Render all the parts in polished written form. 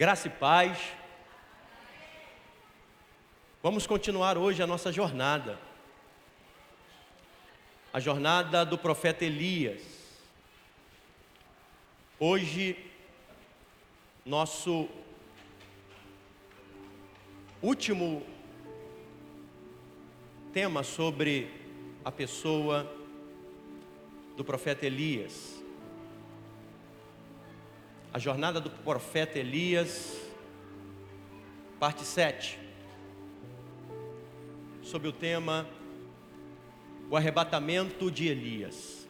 Graça e paz. Vamos continuar hoje a nossa jornada. A jornada do profeta Elias. Hoje, nosso último tema sobre a pessoa do profeta Elias. A jornada do profeta Elias, parte 7, sobre o tema o arrebatamento de Elias.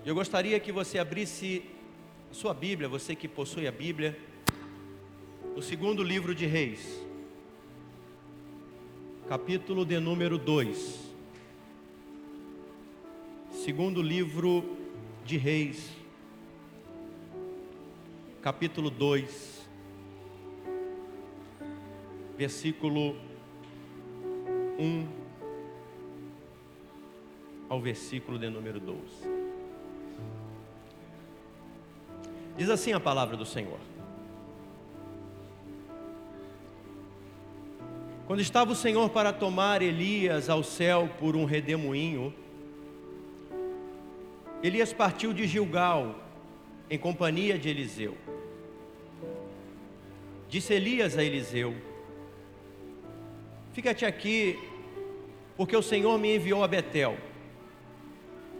Eu gostaria que você abrisse a sua Bíblia, você que possui a Bíblia, no segundo livro de Reis, capítulo de número 2. Segundo livro de Reis, capítulo 2, versículo 1 ao versículo de número 12. Diz assim a palavra do Senhor: Quando estava o Senhor para tomar Elias ao céu por um redemoinho, Elias partiu de Gilgal em companhia de Eliseu. Disse Elias a Eliseu: Fica-te aqui, porque o Senhor me enviou a Betel.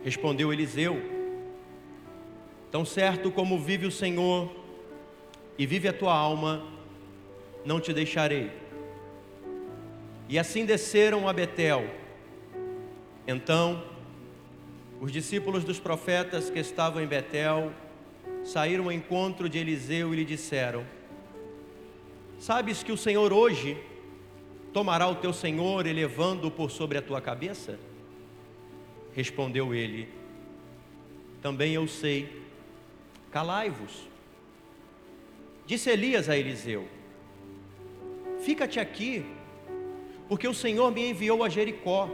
Respondeu Eliseu: Tão certo como vive o Senhor e vive a tua alma, não te deixarei. E assim desceram a Betel. Então, os discípulos dos profetas que estavam em Betel saíram ao encontro de Eliseu e lhe disseram: Sabes que o Senhor hoje tomará o teu senhor, elevando-o por sobre a tua cabeça? Respondeu ele: Também eu sei. Calai-vos. Disse Elias a Eliseu: Fica-te aqui, porque o Senhor me enviou a Jericó.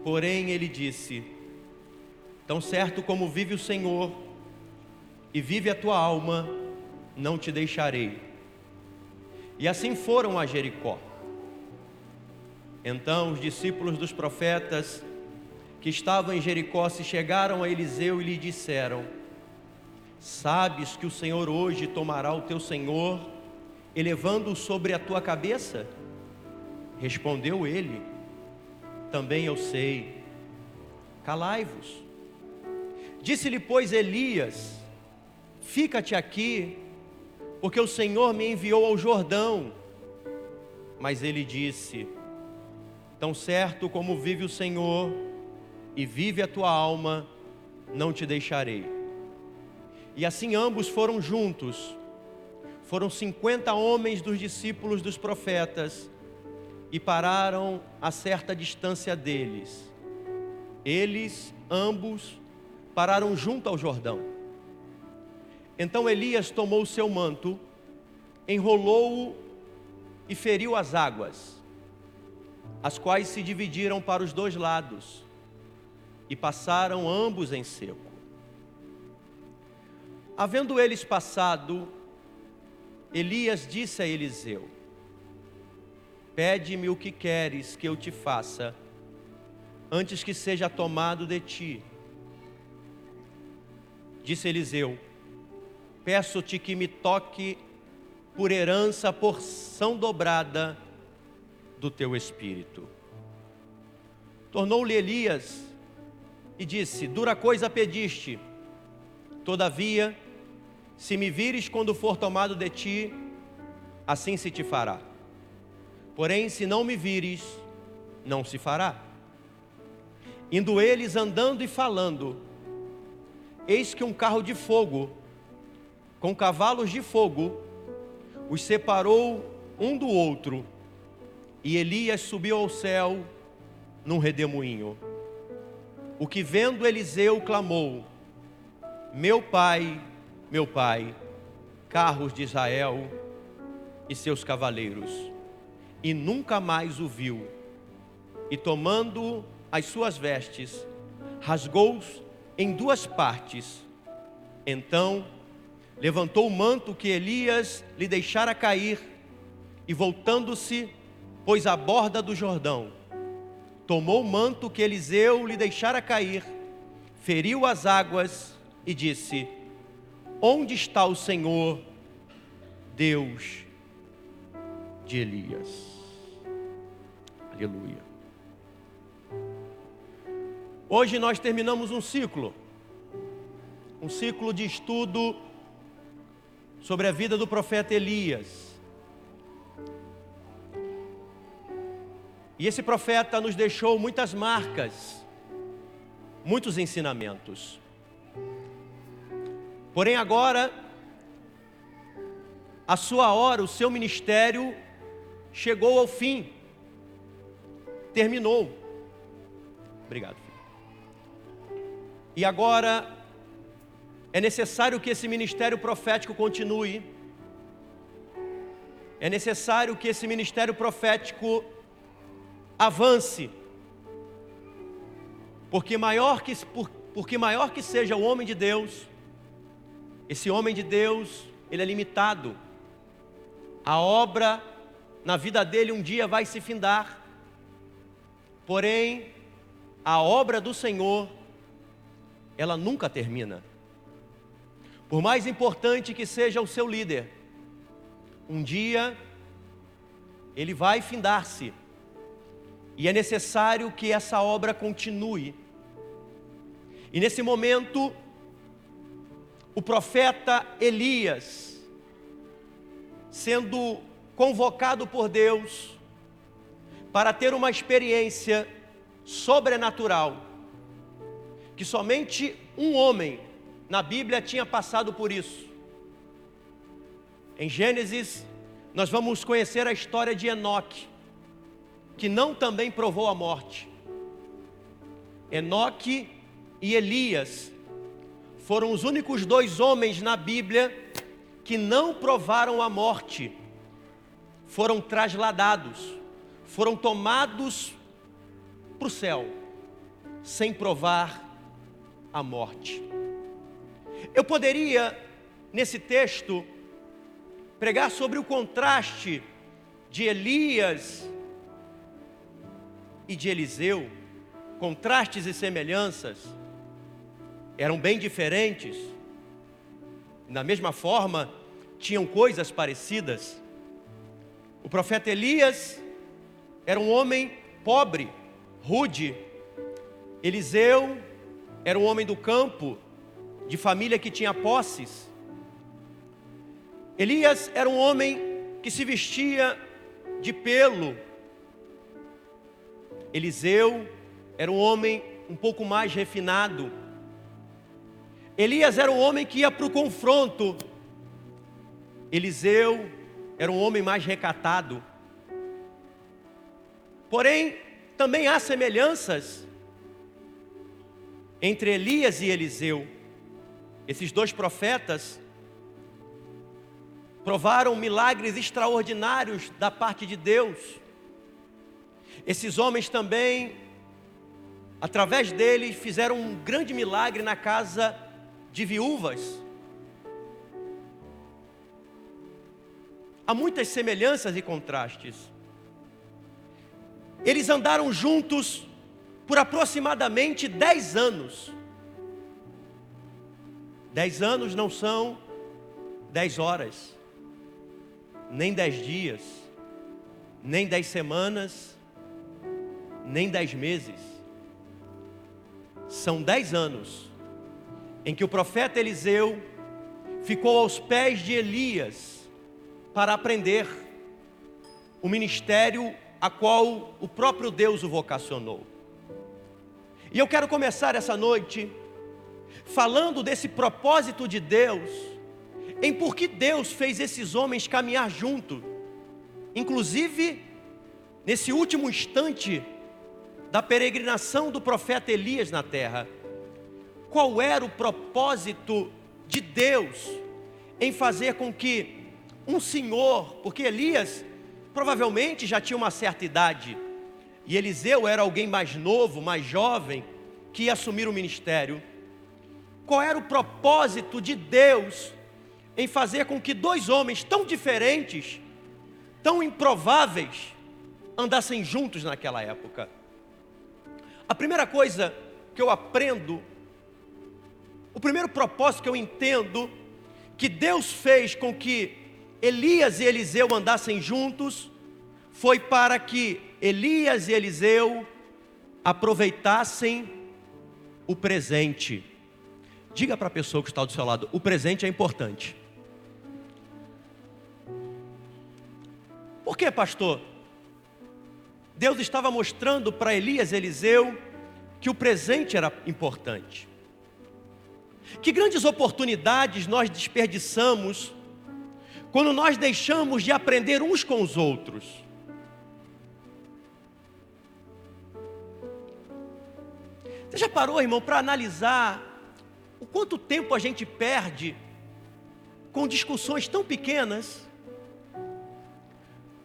Porém ele disse: Tão certo como vive o Senhor e vive a tua alma, não te deixarei. E assim foram a Jericó. Então os discípulos dos profetas que estavam em Jericó se chegaram a Eliseu e lhe disseram: Sabes que o Senhor hoje tomará o teu senhor, elevando-o sobre a tua cabeça? Respondeu ele: Também eu sei. Calai-vos. Disse-lhe, pois, Elias: Fica-te aqui, porque o Senhor me enviou ao Jordão. Mas ele disse: Tão certo como vive o Senhor e vive a tua alma, não te deixarei. E assim ambos foram juntos. Foram 50 homens dos discípulos dos profetas e pararam a certa distância deles. Eles, ambos, pararam junto ao Jordão. Então Elias tomou o seu manto, enrolou-o e feriu as águas, as quais se dividiram para os dois lados, e passaram ambos em seco. Havendo eles passado, Elias disse a Eliseu: Pede-me o que queres que eu te faça, antes que seja tomado de ti. Disse Eliseu: Peço-te que me toque por herança a porção dobrada do teu espírito. Tornou-lhe Elias e disse: Dura coisa pediste. Todavia, se me vires quando for tomado de ti, assim se te fará. Porém, se não me vires, não se fará. Indo eles andando e falando, eis que um carro de fogo, com cavalos de fogo, os separou um do outro, e Elias subiu ao céu num redemoinho. O que vendo Eliseu clamou: meu pai, carros de Israel e seus cavaleiros. E nunca mais o viu. E tomando as suas vestes, rasgou-os em duas partes. Então levantou o manto que Elias lhe deixara cair e, voltando-se, pôs à borda do Jordão. Tomou o manto que Eliseu lhe deixara cair, feriu as águas e disse: onde está o Senhor, Deus de Elias? Aleluia. Hoje nós terminamos um ciclo de estudo sobre a vida do profeta Elias. E esse profeta nos deixou muitas marcas, muitos ensinamentos. Porém agora, a sua hora, o seu ministério chegou ao fim, terminou. Obrigado, filho. E agora é necessário que esse ministério profético continue. É necessário que esse ministério profético avance. Porque maior que seja o homem de Deus, esse homem de Deus, ele é limitado. A obra na vida dele um dia vai se findar. Porém, a obra do Senhor, ela nunca termina. Por mais importante que seja o seu líder, um dia ele vai findar-se. E é necessário que essa obra continue. E nesse momento, o profeta Elias, sendo convocado por Deus para ter uma experiência sobrenatural, que somente um homem na Bíblia tinha passado por isso. Em Gênesis, nós vamos conhecer a história de Enoque, que não também provou a morte. Enoque e Elias foram os únicos dois homens na Bíblia que não provaram a morte. Foram trasladados, foram tomados para o céu, sem provar a morte. Eu poderia, nesse texto, pregar sobre o contraste de Elias e de Eliseu, contrastes e semelhanças, eram bem diferentes, da mesma forma, tinham coisas parecidas. O profeta Elias era um homem pobre, rude. Eliseu era um homem do campo, de família que tinha posses. Elias era um homem que se vestia de pelo. Eliseu era um homem um pouco mais refinado. Elias era um homem que ia para o confronto. Eliseu era um homem mais recatado. Porém, também há semelhanças entre Elias e Eliseu. Esses dois profetas provaram milagres extraordinários da parte de Deus. Esses homens também, através deles, fizeram um grande milagre na casa de viúvas. Há muitas semelhanças e contrastes. Eles andaram juntos por aproximadamente 10 anos. 10 anos não são 10 horas, nem 10 dias, nem 10 semanas, nem 10 meses. São 10 anos em que o profeta Eliseu ficou aos pés de Elias para aprender o ministério a qual o próprio Deus o vocacionou. E eu quero começar essa noite falando desse propósito de Deus, em por que Deus fez esses homens caminhar junto, inclusive nesse último instante da peregrinação do profeta Elias na terra. Qual era o propósito de Deus em fazer com que um senhor, porque Elias provavelmente já tinha uma certa idade, e Eliseu era alguém mais novo, mais jovem, que ia assumir o ministério. Qual era o propósito de Deus em fazer com que dois homens tão diferentes, tão improváveis, andassem juntos naquela época. A primeira coisa que eu aprendo, o primeiro propósito que eu entendo, que Deus fez com que Elias e Eliseu andassem juntos, foi para que Elias e Eliseu aproveitassem o presente. Diga para a pessoa que está do seu lado, o presente é importante. Por quê, pastor? Deus estava mostrando para Elias e Eliseu que o presente era importante. Que grandes oportunidades nós desperdiçamos quando nós deixamos de aprender uns com os outros. Você já parou, irmão, para analisar o quanto tempo a gente perde com discussões tão pequenas,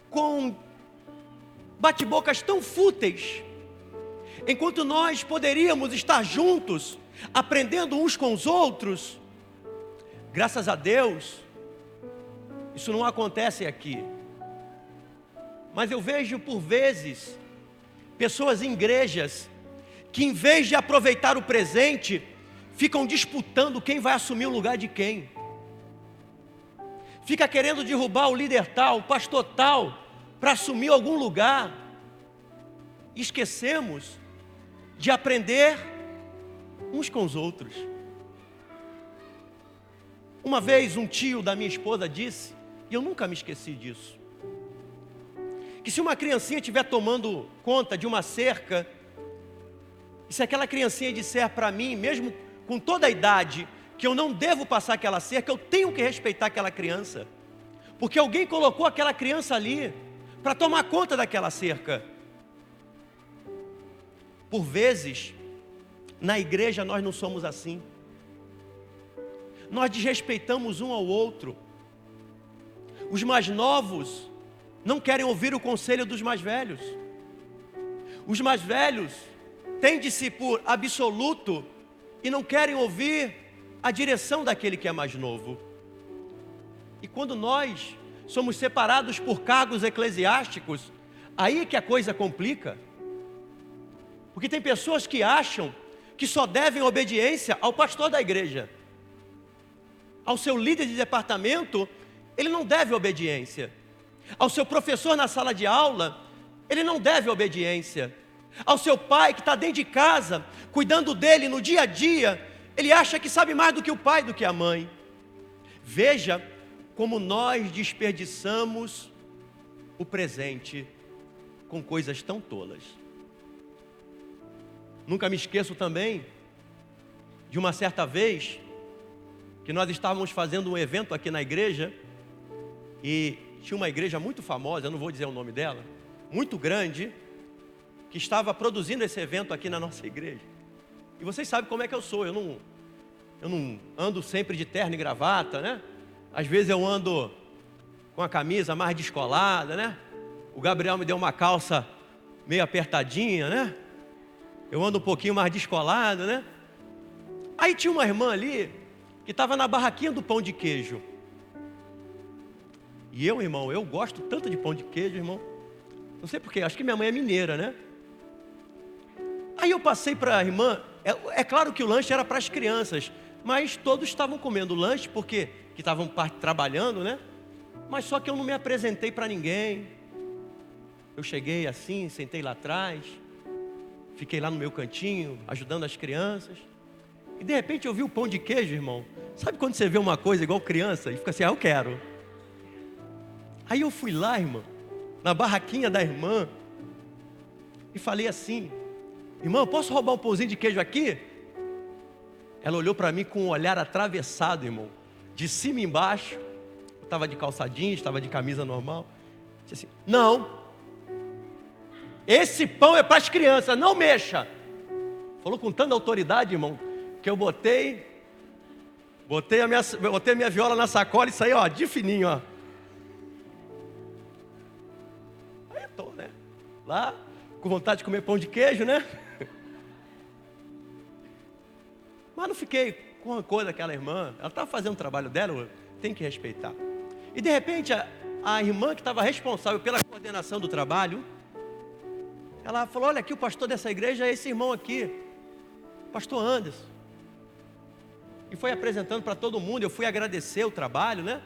com bate-bocas tão fúteis, enquanto nós poderíamos estar juntos, aprendendo uns com os outros? Graças a Deus, isso não acontece aqui. Mas eu vejo por vezes pessoas em igrejas que, em vez de aproveitar o presente, ficam disputando quem vai assumir o lugar de quem. Fica querendo derrubar o líder tal, o pastor tal, para assumir algum lugar. Esquecemos de aprender uns com os outros. Uma vez um tio da minha esposa disse, e eu nunca me esqueci disso, que se uma criancinha estiver tomando conta de uma cerca, e se aquela criancinha disser para mim, mesmo com toda a idade, que eu não devo passar aquela cerca, eu tenho que respeitar aquela criança, porque alguém colocou aquela criança ali para tomar conta daquela cerca. Por vezes, na igreja nós não somos assim. Nós desrespeitamos um ao outro. Os mais novos não querem ouvir o conselho dos mais velhos. Os mais velhos tendem-se por absoluto e não querem ouvir a direção daquele que é mais novo. E quando nós somos separados por cargos eclesiásticos, aí que a coisa complica. Porque tem pessoas que acham que só devem obediência ao pastor da igreja. Ao seu líder de departamento, ele não deve obediência. Ao seu professor na sala de aula, ele não deve obediência. Ao seu pai que está dentro de casa, cuidando dele no dia a dia, ele acha que sabe mais do que o pai, do que a mãe. Veja como nós desperdiçamos o presente com coisas tão tolas. Nunca me esqueço também de uma certa vez que nós estávamos fazendo um evento aqui na igreja e tinha uma igreja muito famosa, eu não vou dizer o nome dela, muito grande, que estava produzindo esse evento aqui na nossa igreja. E vocês sabem como é que eu sou, eu não ando sempre de terno e gravata, né? Às vezes eu ando com a camisa mais descolada, né? O Gabriel me deu uma calça meio apertadinha, né? Eu ando um pouquinho mais descolado, né? Aí tinha uma irmã ali que estava na barraquinha do pão de queijo. E eu, irmão, eu gosto tanto de pão de queijo, irmão. Não sei porquê, acho que minha mãe é mineira, né? Aí eu passei para a irmã, é claro que o lanche era para as crianças, mas todos estavam comendo lanche porque que estavam trabalhando, né? Mas só que eu não me apresentei para ninguém. Eu cheguei assim, sentei lá atrás, fiquei lá no meu cantinho, ajudando as crianças. E de repente eu vi o pão de queijo, irmão. Sabe quando você vê uma coisa igual criança e fica assim, eu quero. Aí eu fui lá, irmão, na barraquinha da irmã, e falei assim, irmã, posso roubar um pãozinho de queijo aqui? Ela olhou para mim com um olhar atravessado, irmão, de cima e embaixo. Eu estava de calça jeans, estava de camisa normal. Disse assim, não, esse pão é para as crianças, não mexa. Falou com tanta autoridade, irmão, que eu botei a minha viola na sacola e saí, ó, de fininho, ó. Aí eu tô, né, lá, com vontade de comer pão de queijo, né? Mas não fiquei com rancor daquela irmã. Ela estava fazendo o trabalho dela, tem que respeitar. E de repente a irmã que estava responsável pela coordenação do trabalho, ela falou: olha aqui, o pastor dessa igreja é esse irmão aqui, pastor Anderson. E foi apresentando para todo mundo. Eu fui agradecer o trabalho, né?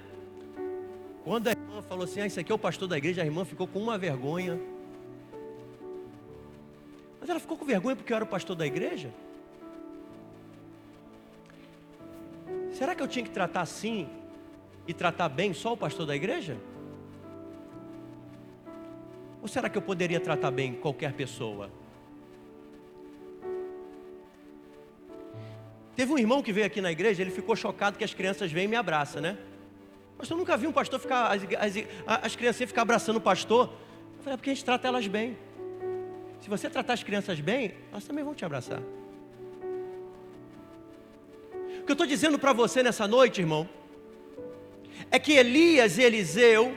Quando a irmã falou assim: esse aqui é o pastor da igreja, a irmã ficou com uma vergonha. Mas ela ficou com vergonha porque eu era o pastor da igreja? Será que eu tinha que tratar assim e tratar bem só o pastor da igreja? Ou será que eu poderia tratar bem qualquer pessoa? Teve um irmão que veio aqui na igreja, ele ficou chocado que as crianças vêm e me abraçam, né? Mas eu nunca vi um pastor ficar, as crianças ficar abraçando o pastor. Eu falei: é porque a gente trata elas bem. Se você tratar as crianças bem, elas também vão te abraçar. O que eu estou dizendo para você nessa noite, irmão, é que Elias e Eliseu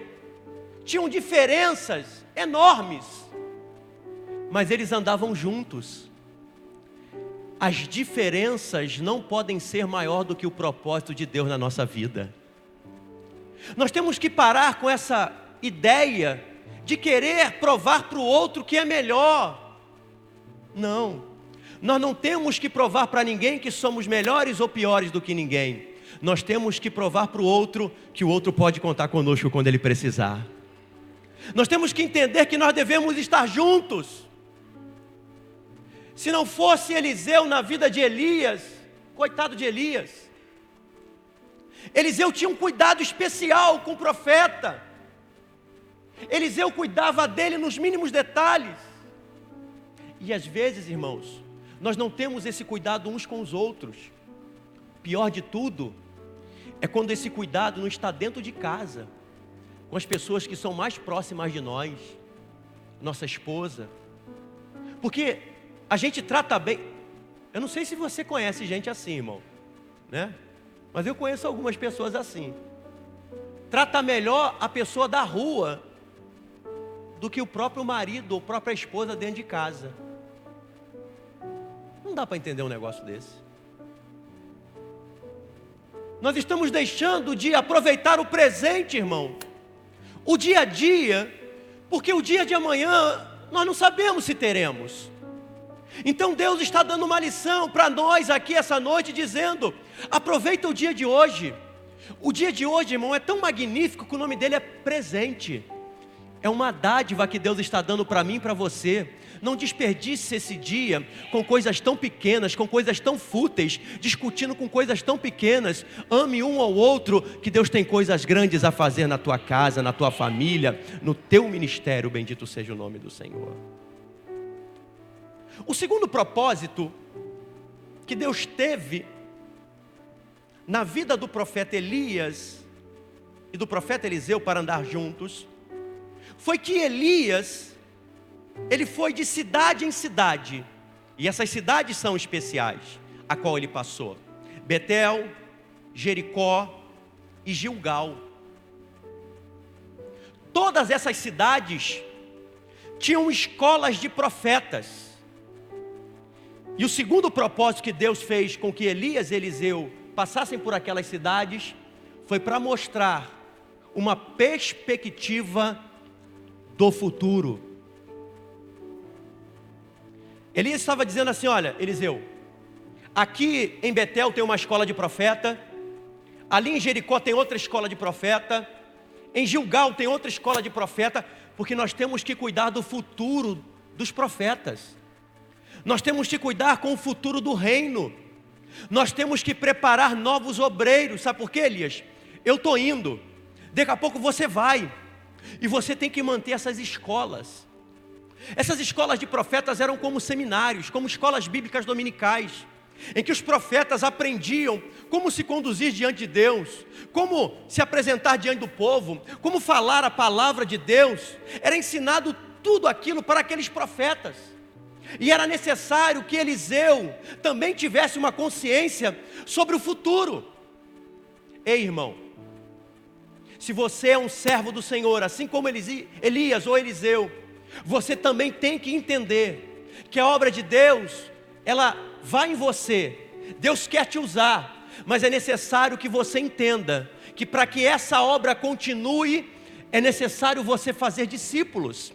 tinham diferenças enormes, mas eles andavam juntos. As diferenças não podem ser maior do que o propósito de Deus na nossa vida. Nós temos que parar com essa ideia de querer provar para o outro que é melhor. Não, nós não temos que provar para ninguém que somos melhores ou piores do que ninguém. Nós temos que provar para o outro que o outro pode contar conosco quando ele precisar. Nós temos que entender que nós devemos estar juntos. Se não fosse Eliseu na vida de Elias, coitado de Elias, Eliseu tinha um cuidado especial com o profeta. Eliseu cuidava dele nos mínimos detalhes. E às vezes, irmãos, nós não temos esse cuidado uns com os outros. Pior de tudo é quando esse cuidado não está dentro de casa, com as pessoas que são mais próximas de nós, nossa esposa. Porque a gente trata bem. Eu não sei se você conhece gente assim, irmão, né? Mas eu conheço algumas pessoas assim. Trata melhor a pessoa da rua do que o próprio marido ou a própria esposa dentro de casa. Não dá para entender um negócio desse. Nós estamos deixando de aproveitar o presente, irmão, o dia a dia, porque o dia de amanhã nós não sabemos se teremos. Então Deus está dando uma lição para nós aqui essa noite, dizendo: aproveita o dia de hoje. O dia de hoje, irmão, é tão magnífico que o nome dele é presente. É uma dádiva que Deus está dando para mim e para você. Não desperdice esse dia com coisas tão pequenas, com coisas tão fúteis, discutindo com coisas tão pequenas. Ame um ao outro, que Deus tem coisas grandes a fazer na tua casa, na tua família, no teu ministério. Bendito seja o nome do Senhor. O segundo propósito que Deus teve na vida do profeta Elias e do profeta Eliseu para andar juntos, foi que Elias, ele foi de cidade em cidade, e essas cidades são especiais, a qual ele passou: Betel, Jericó e Gilgal. Todas essas cidades tinham escolas de profetas. E o segundo propósito que Deus fez com que Elias e Eliseu passassem por aquelas cidades foi para mostrar uma perspectiva do futuro. Elias estava dizendo assim: olha, Eliseu, aqui em Betel tem uma escola de profeta, ali em Jericó tem outra escola de profeta, em Gilgal tem outra escola de profeta, porque nós temos que cuidar do futuro dos profetas. Nós temos que cuidar com o futuro do reino. Nós temos que preparar novos obreiros. Sabe por quê, Elias? Eu estou indo, daqui a pouco você vai, e você tem que manter essas escolas. Essas escolas de profetas eram como seminários, como escolas bíblicas dominicais, em que os profetas aprendiam como se conduzir diante de Deus, como se apresentar diante do povo, como falar a palavra de Deus. Era ensinado tudo aquilo para aqueles profetas. E era necessário que Eliseu também tivesse uma consciência sobre o futuro. Ei, irmão, se você é um servo do Senhor, assim como Elias ou Eliseu, você também tem que entender que a obra de Deus, ela vai em você. Deus quer te usar, mas é necessário que você entenda que para que essa obra continue, é necessário você fazer discípulos.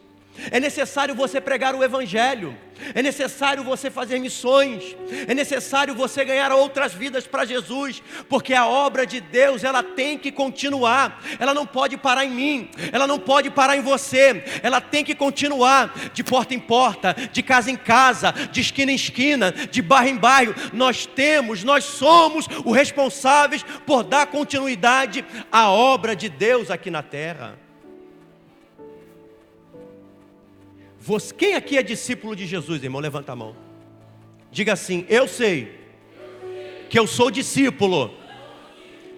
É necessário você pregar o Evangelho, é necessário você fazer missões, é necessário você ganhar outras vidas para Jesus, porque a obra de Deus, ela tem que continuar, ela não pode parar em mim, ela não pode parar em você, ela tem que continuar, de porta em porta, de casa em casa, de esquina em esquina, de bairro em bairro. Nós somos os responsáveis por dar continuidade à obra de Deus aqui na terra. Quem aqui é discípulo de Jesus, irmão? Levanta a mão. Diga assim: eu sei que eu sou discípulo,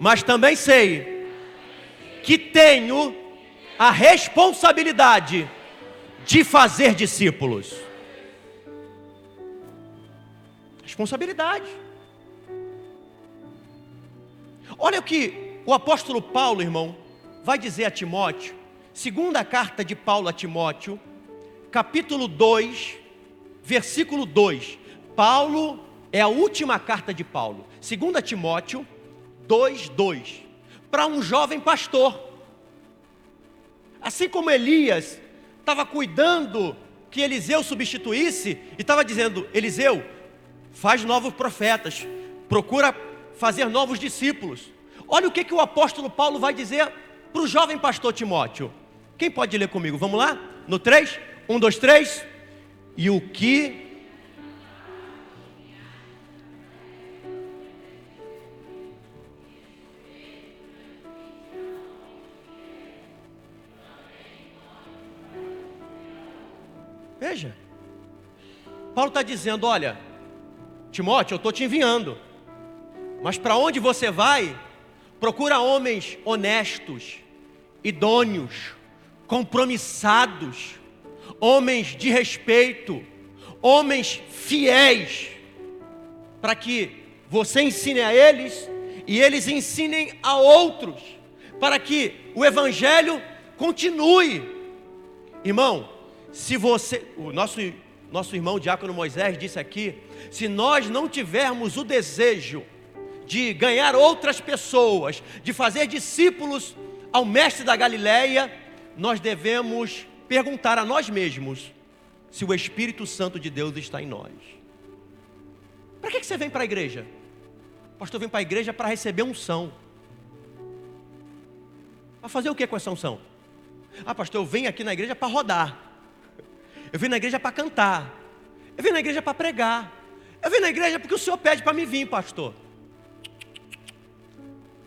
mas também sei que tenho a responsabilidade de fazer discípulos. Responsabilidade. Olha o que o apóstolo Paulo, irmão, vai dizer a Timóteo. Segunda carta de Paulo a Timóteo, capítulo 2, versículo 2. Paulo, é a última carta de Paulo. 2 Timóteo 2:2. Para um jovem pastor. Assim como Elias estava cuidando que Eliseu substituísse, e estava dizendo: Eliseu, faz novos profetas, procura fazer novos discípulos. Olha o que o apóstolo Paulo vai dizer para o jovem pastor Timóteo. Quem pode ler comigo? Vamos lá? No 3? 1, 2, 3. E o que... Veja, Paulo está dizendo: olha, Timóteo, eu estou te enviando, mas para onde você vai, procura homens honestos, idôneos, compromissados, homens de respeito, homens fiéis, para que você ensine a eles e eles ensinem a outros, para que o Evangelho continue. Irmão, se você, o nosso irmão Diácono Moisés disse aqui, se nós não tivermos o desejo de ganhar outras pessoas, de fazer discípulos ao mestre da Galileia, nós devemos perguntar a nós mesmos se o Espírito Santo de Deus está em nós. Para que você vem para a igreja? Pastor, eu venho para a igreja para receber unção. Para fazer o que com essa unção? Ah, pastor, eu venho aqui na igreja para rodar. Eu venho na igreja para cantar. Eu venho na igreja para pregar. Eu venho na igreja porque o Senhor pede para me vir, pastor.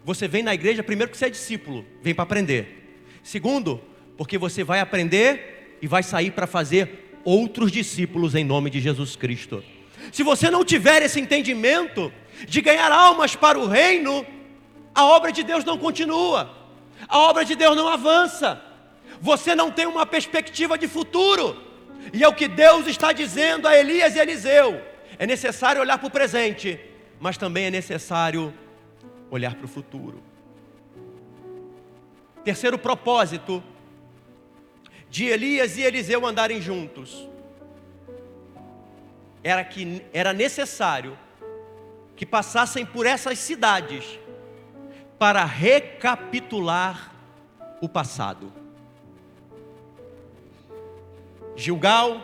Você vem na igreja primeiro porque você é discípulo, vem para aprender. Segundo, porque você vai aprender e vai sair para fazer outros discípulos em nome de Jesus Cristo. Se você não tiver esse entendimento de ganhar almas para o reino, a obra de Deus não continua, a obra de Deus não avança, você não tem uma perspectiva de futuro. E é o que Deus está dizendo a Elias e Eliseu: é necessário olhar para o presente, mas também é necessário olhar para o futuro. Terceiro propósito de Elias e Eliseu andarem juntos era necessário que passassem por essas cidades para recapitular o passado. Gilgal,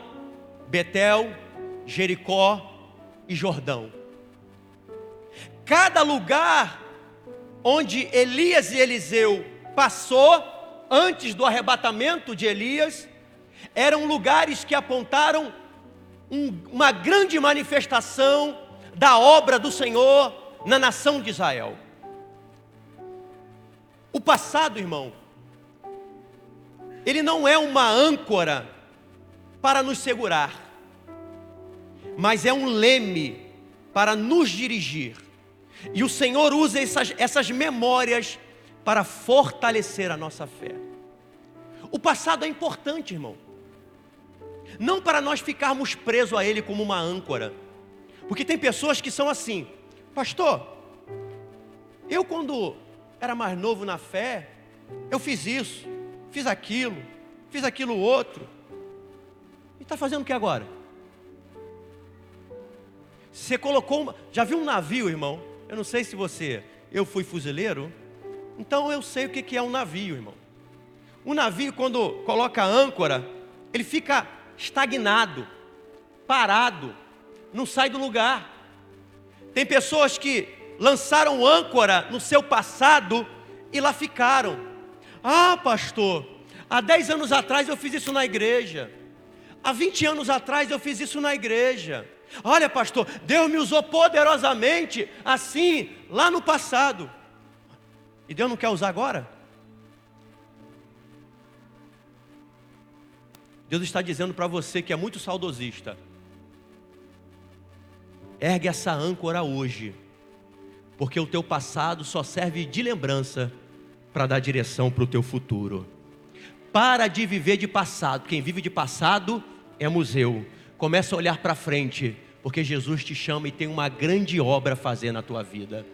Betel, Jericó e Jordão. Cada lugar onde Elias e Eliseu passou antes do arrebatamento de Elias, eram lugares que apontaram uma grande manifestação da obra do Senhor na nação de Israel. O passado, irmão, ele não é uma âncora para nos segurar, mas é um leme para nos dirigir. E o Senhor usa essas memórias para fortalecer a nossa fé. O passado é importante, irmão, não para nós ficarmos presos a ele como uma âncora, porque tem pessoas que são assim: pastor, eu quando era mais novo na fé, eu fiz isso, fiz aquilo outro, e está fazendo o que agora? Você colocou já viu um navio, irmão? Eu não sei se eu fui fuzileiro. Então eu sei o que é um navio, irmão. Um navio, quando coloca âncora, ele fica estagnado, parado, não sai do lugar. Tem pessoas que lançaram âncora no seu passado e lá ficaram. Ah, pastor, há 10 anos atrás eu fiz isso na igreja. Há 20 anos atrás eu fiz isso na igreja. Olha, pastor, Deus me usou poderosamente assim, lá no passado. E Deus não quer usar agora? Deus está dizendo para você que é muito saudosista: ergue essa âncora hoje, porque o teu passado só serve de lembrança para dar direção para o teu futuro. Para de viver de passado. Quem vive de passado é museu. Começa a olhar para frente, porque Jesus te chama e tem uma grande obra a fazer na tua vida.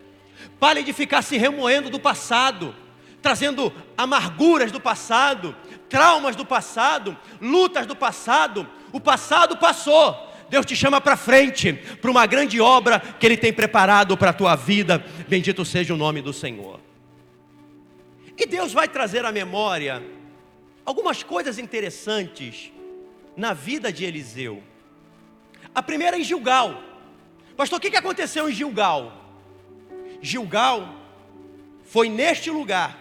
Pare de ficar se remoendo do passado, trazendo amarguras do passado, traumas do passado, lutas do passado. O passado passou. Deus te chama para frente, para uma grande obra que Ele tem preparado para a tua vida. Bendito seja o nome do Senhor. E Deus vai trazer à memória algumas coisas interessantes na vida de Eliseu. A primeira em Gilgal. Pastor, o que aconteceu em Gilgal? Gilgal foi neste lugar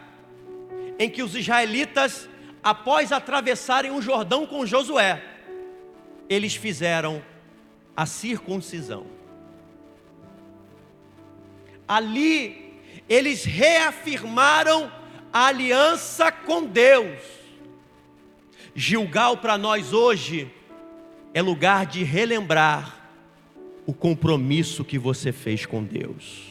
em que os israelitas, após atravessarem o Jordão com Josué, eles fizeram a circuncisão. Ali eles reafirmaram a aliança com Deus. Gilgal para nós hoje é lugar de relembrar o compromisso que você fez com Deus.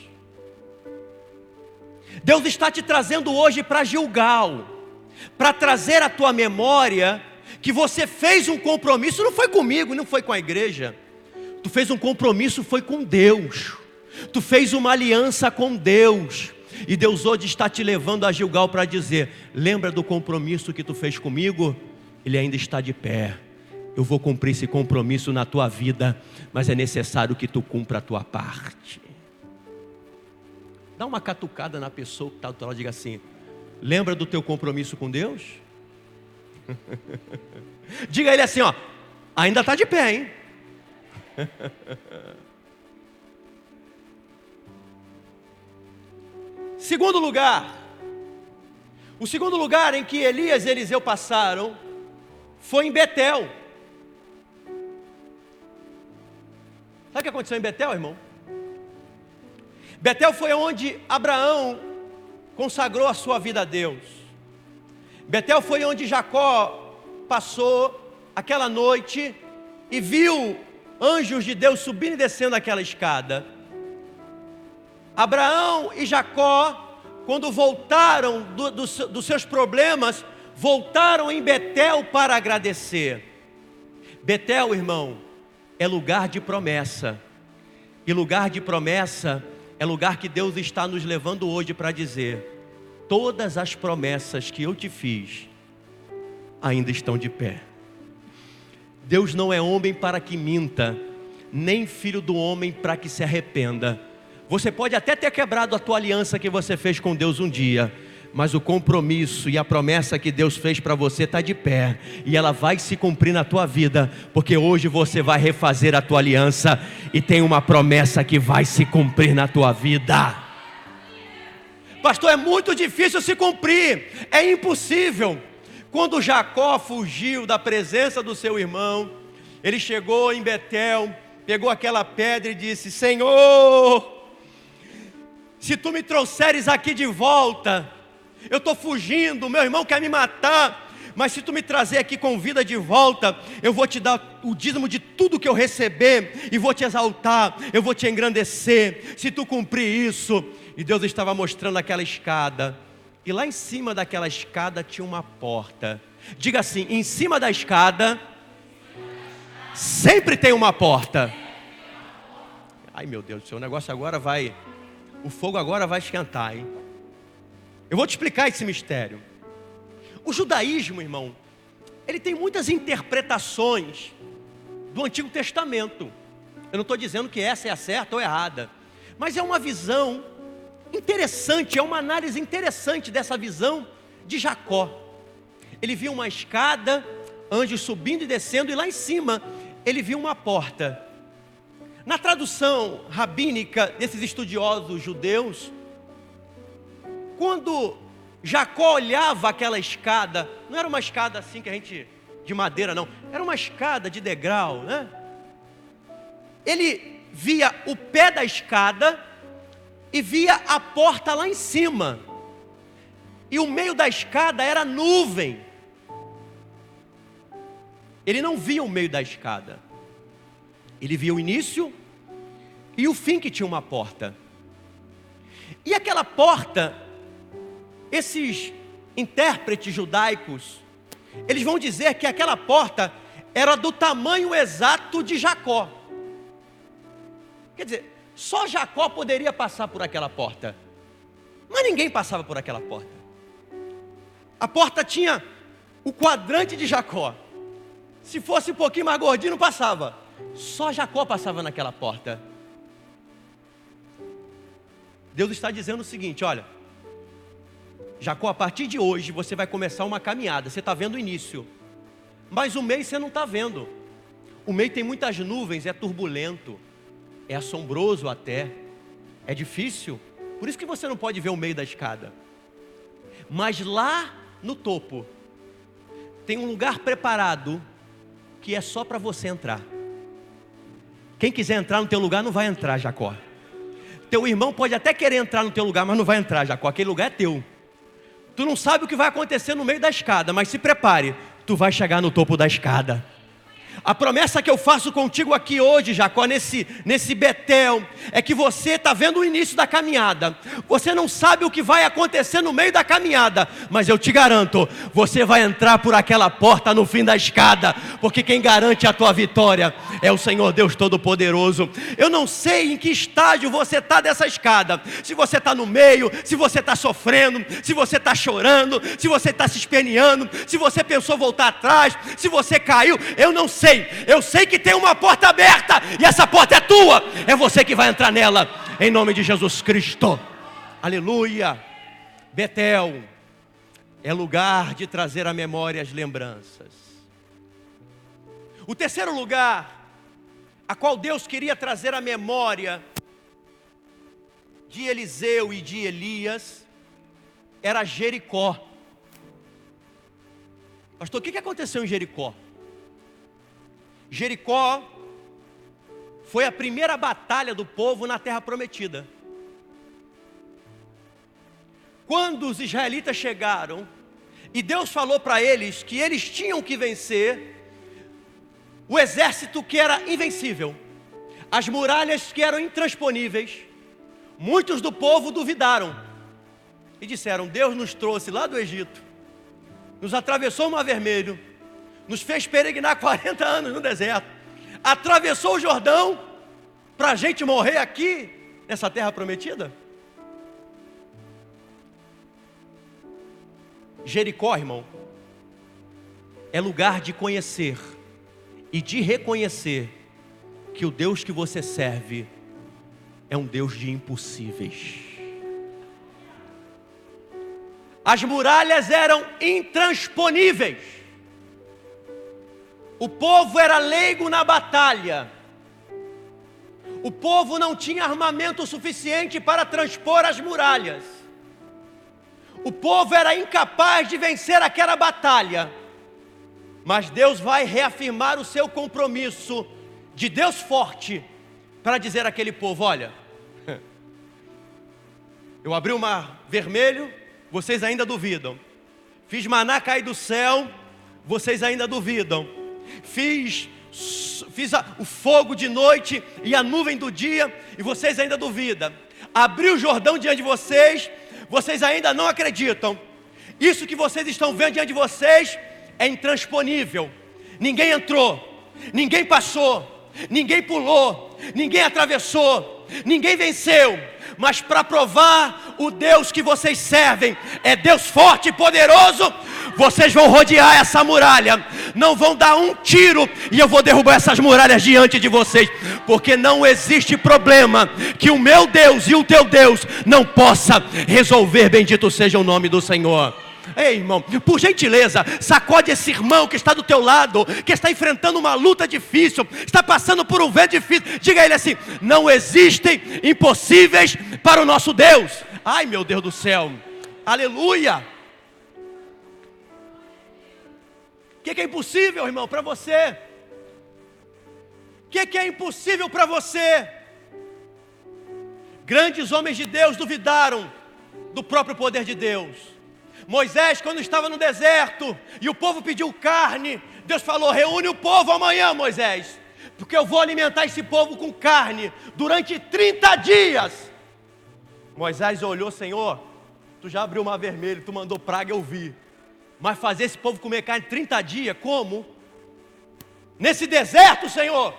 Deus está te trazendo hoje para Gilgal, para trazer à tua memória que você fez um compromisso. Não foi comigo, não foi com a igreja. Tu fez um compromisso, foi com Deus. Tu fez uma aliança com Deus. E Deus hoje está te levando a Gilgal para dizer: lembra do compromisso que tu fez comigo? Ele ainda está de pé. Eu vou cumprir esse compromisso na tua vida, mas é necessário que tu cumpra a tua parte. Dá uma catucada na pessoa que está do teu lado e diga assim: lembra do teu compromisso com Deus? Diga a ele assim, ó: ainda está de pé, hein? Segundo lugar, o segundo lugar em que Elias e Eliseu passaram foi em Betel. Sabe o que aconteceu em Betel, irmão? Betel foi onde Abraão consagrou a sua vida a Deus. Betel foi onde Jacó passou aquela noite e viu anjos de Deus subindo e descendo aquela escada. Abraão e Jacó, quando voltaram dos seus problemas, voltaram em Betel para agradecer. Betel, irmão, é lugar de promessa. E lugar de promessa é lugar que Deus está nos levando hoje para dizer: todas as promessas que eu te fiz ainda estão de pé. Deus não é homem para que minta, nem filho do homem para que se arrependa. Você pode até ter quebrado a tua aliança que você fez com Deus um dia, mas o compromisso e a promessa que Deus fez para você está de pé, e ela vai se cumprir na tua vida, porque hoje você vai refazer a tua aliança, e tem uma promessa que vai se cumprir na tua vida. Pastor, é muito difícil se cumprir, é impossível. Quando Jacó fugiu da presença do seu irmão, ele chegou em Betel, pegou aquela pedra e disse: Senhor, se tu me trouxeres aqui de volta, eu estou fugindo, meu irmão quer me matar, mas se tu me trazer aqui com vida de volta, eu vou te dar o dízimo de tudo que eu receber, e vou te exaltar, eu vou te engrandecer, se tu cumprir isso. E Deus estava mostrando aquela escada, e lá em cima daquela escada tinha uma porta. Diga assim: em cima da escada sempre tem uma porta. Ai meu Deus do céu, o negócio agora vai, o fogo agora vai esquentar, hein? Eu vou te explicar esse mistério. O judaísmo, irmão, ele tem muitas interpretações do Antigo Testamento. Eu não estou dizendo que essa é a certa ou errada, mas é uma visão interessante, é uma análise interessante dessa visão de Jacó. Ele viu uma escada, anjos subindo e descendo, e lá em cima ele viu uma porta. Na tradução rabínica desses estudiosos judeus, quando Jacó olhava aquela escada, não era uma escada assim que a gente, de madeira não, era uma escada de degrau, né? Ele via o pé da escada e via a porta lá em cima, e o meio da escada era nuvem. Ele não via o meio da escada, ele via o início e o fim, que tinha uma porta. E aquela porta, esses intérpretes judaicos, eles vão dizer que aquela porta era do tamanho exato de Jacó. Quer dizer, só Jacó poderia passar por aquela porta, mas ninguém passava por aquela porta. A porta tinha o quadrante de Jacó. Se fosse um pouquinho mais gordinho, não passava. Só Jacó passava naquela porta. Deus está dizendo o seguinte: olha, Jacó, a partir de hoje você vai começar uma caminhada. Você está vendo o início, mas o meio você não está vendo. O meio tem muitas nuvens, é turbulento, é assombroso até, é difícil. Por isso que você não pode ver o meio da escada. Mas lá no topo tem um lugar preparado que é só para você entrar. Quem quiser entrar no teu lugar não vai entrar, Jacó. Teu irmão pode até querer entrar no teu lugar, mas não vai entrar, Jacó. Aquele lugar é teu. Tu não sabe o que vai acontecer no meio da escada, mas se prepare, tu vai chegar no topo da escada. A promessa que eu faço contigo aqui hoje, Jacó, nesse Betel, é que você está vendo o início da caminhada. Você não sabe o que vai acontecer no meio da caminhada, mas eu te garanto, você vai entrar por aquela porta no fim da escada, porque quem garante a tua vitória é o Senhor Deus Todo-Poderoso. Eu não sei em que estágio você está dessa escada, se você está no meio, se você está sofrendo, se você está chorando, se você está se esperneando, se você pensou voltar atrás, se você caiu, eu não sei. Eu sei que tem uma porta aberta, e essa porta é tua, é você que vai entrar nela, em nome de Jesus Cristo. Aleluia. Betel é lugar de trazer à memória as lembranças. O terceiro lugar a qual Deus queria trazer à memória de Eliseu e de Elias era Jericó. Pastor, o que aconteceu em Jericó? Jericó foi a primeira batalha do povo na terra prometida. Quando os israelitas chegaram e Deus falou para eles que eles tinham que vencer o exército que era invencível, as muralhas que eram intransponíveis, muitos do povo duvidaram e disseram: Deus nos trouxe lá do Egito, nos atravessou o Mar Vermelho, nos fez peregrinar 40 anos no deserto, atravessou o Jordão para a gente morrer aqui nessa terra prometida? Jericó, irmão, é lugar de conhecer e de reconhecer que o Deus que você serve é um Deus de impossíveis. As muralhas eram intransponíveis. O povo era leigo na batalha. O povo não tinha armamento suficiente para transpor as muralhas. O povo era incapaz de vencer aquela batalha. Mas Deus vai reafirmar o seu compromisso de Deus forte para dizer àquele povo: olha, eu abri o Mar Vermelho, vocês ainda duvidam. Fiz maná cair do céu, vocês ainda duvidam. Fiz o fogo de noite e a nuvem do dia, e vocês ainda duvidam. Abri o Jordão diante de vocês, vocês ainda não acreditam. Isso que vocês estão vendo diante de vocês é intransponível. Ninguém entrou, ninguém passou, ninguém pulou, ninguém atravessou, ninguém venceu. mas para provar o Deus que vocês servem é Deus forte e poderoso, vocês vão rodear essa muralha, não vão dar um tiro, e eu vou derrubar essas muralhas diante de vocês, porque não existe problema que o meu Deus e o teu Deus não possa resolver. Bendito seja o nome do Senhor. Ei, irmão, por gentileza, sacode esse irmão que está do teu lado, que está enfrentando uma luta difícil, está passando por um vento difícil. Diga a ele assim: não existem impossíveis para o nosso Deus. Ai, meu Deus do céu, aleluia. O que é impossível, irmão, para você? O que é impossível para você? Grandes homens de Deus duvidaram do próprio poder de Deus. Moisés, quando estava no deserto e o povo pediu carne, Deus falou: reúne o povo amanhã, Moisés, porque eu vou alimentar esse povo com carne durante 30 dias. Moisés olhou: Senhor, tu já abriu o mar vermelho, tu mandou praga, eu vi, mas fazer esse povo comer carne 30 dias, como? Nesse deserto, Senhor?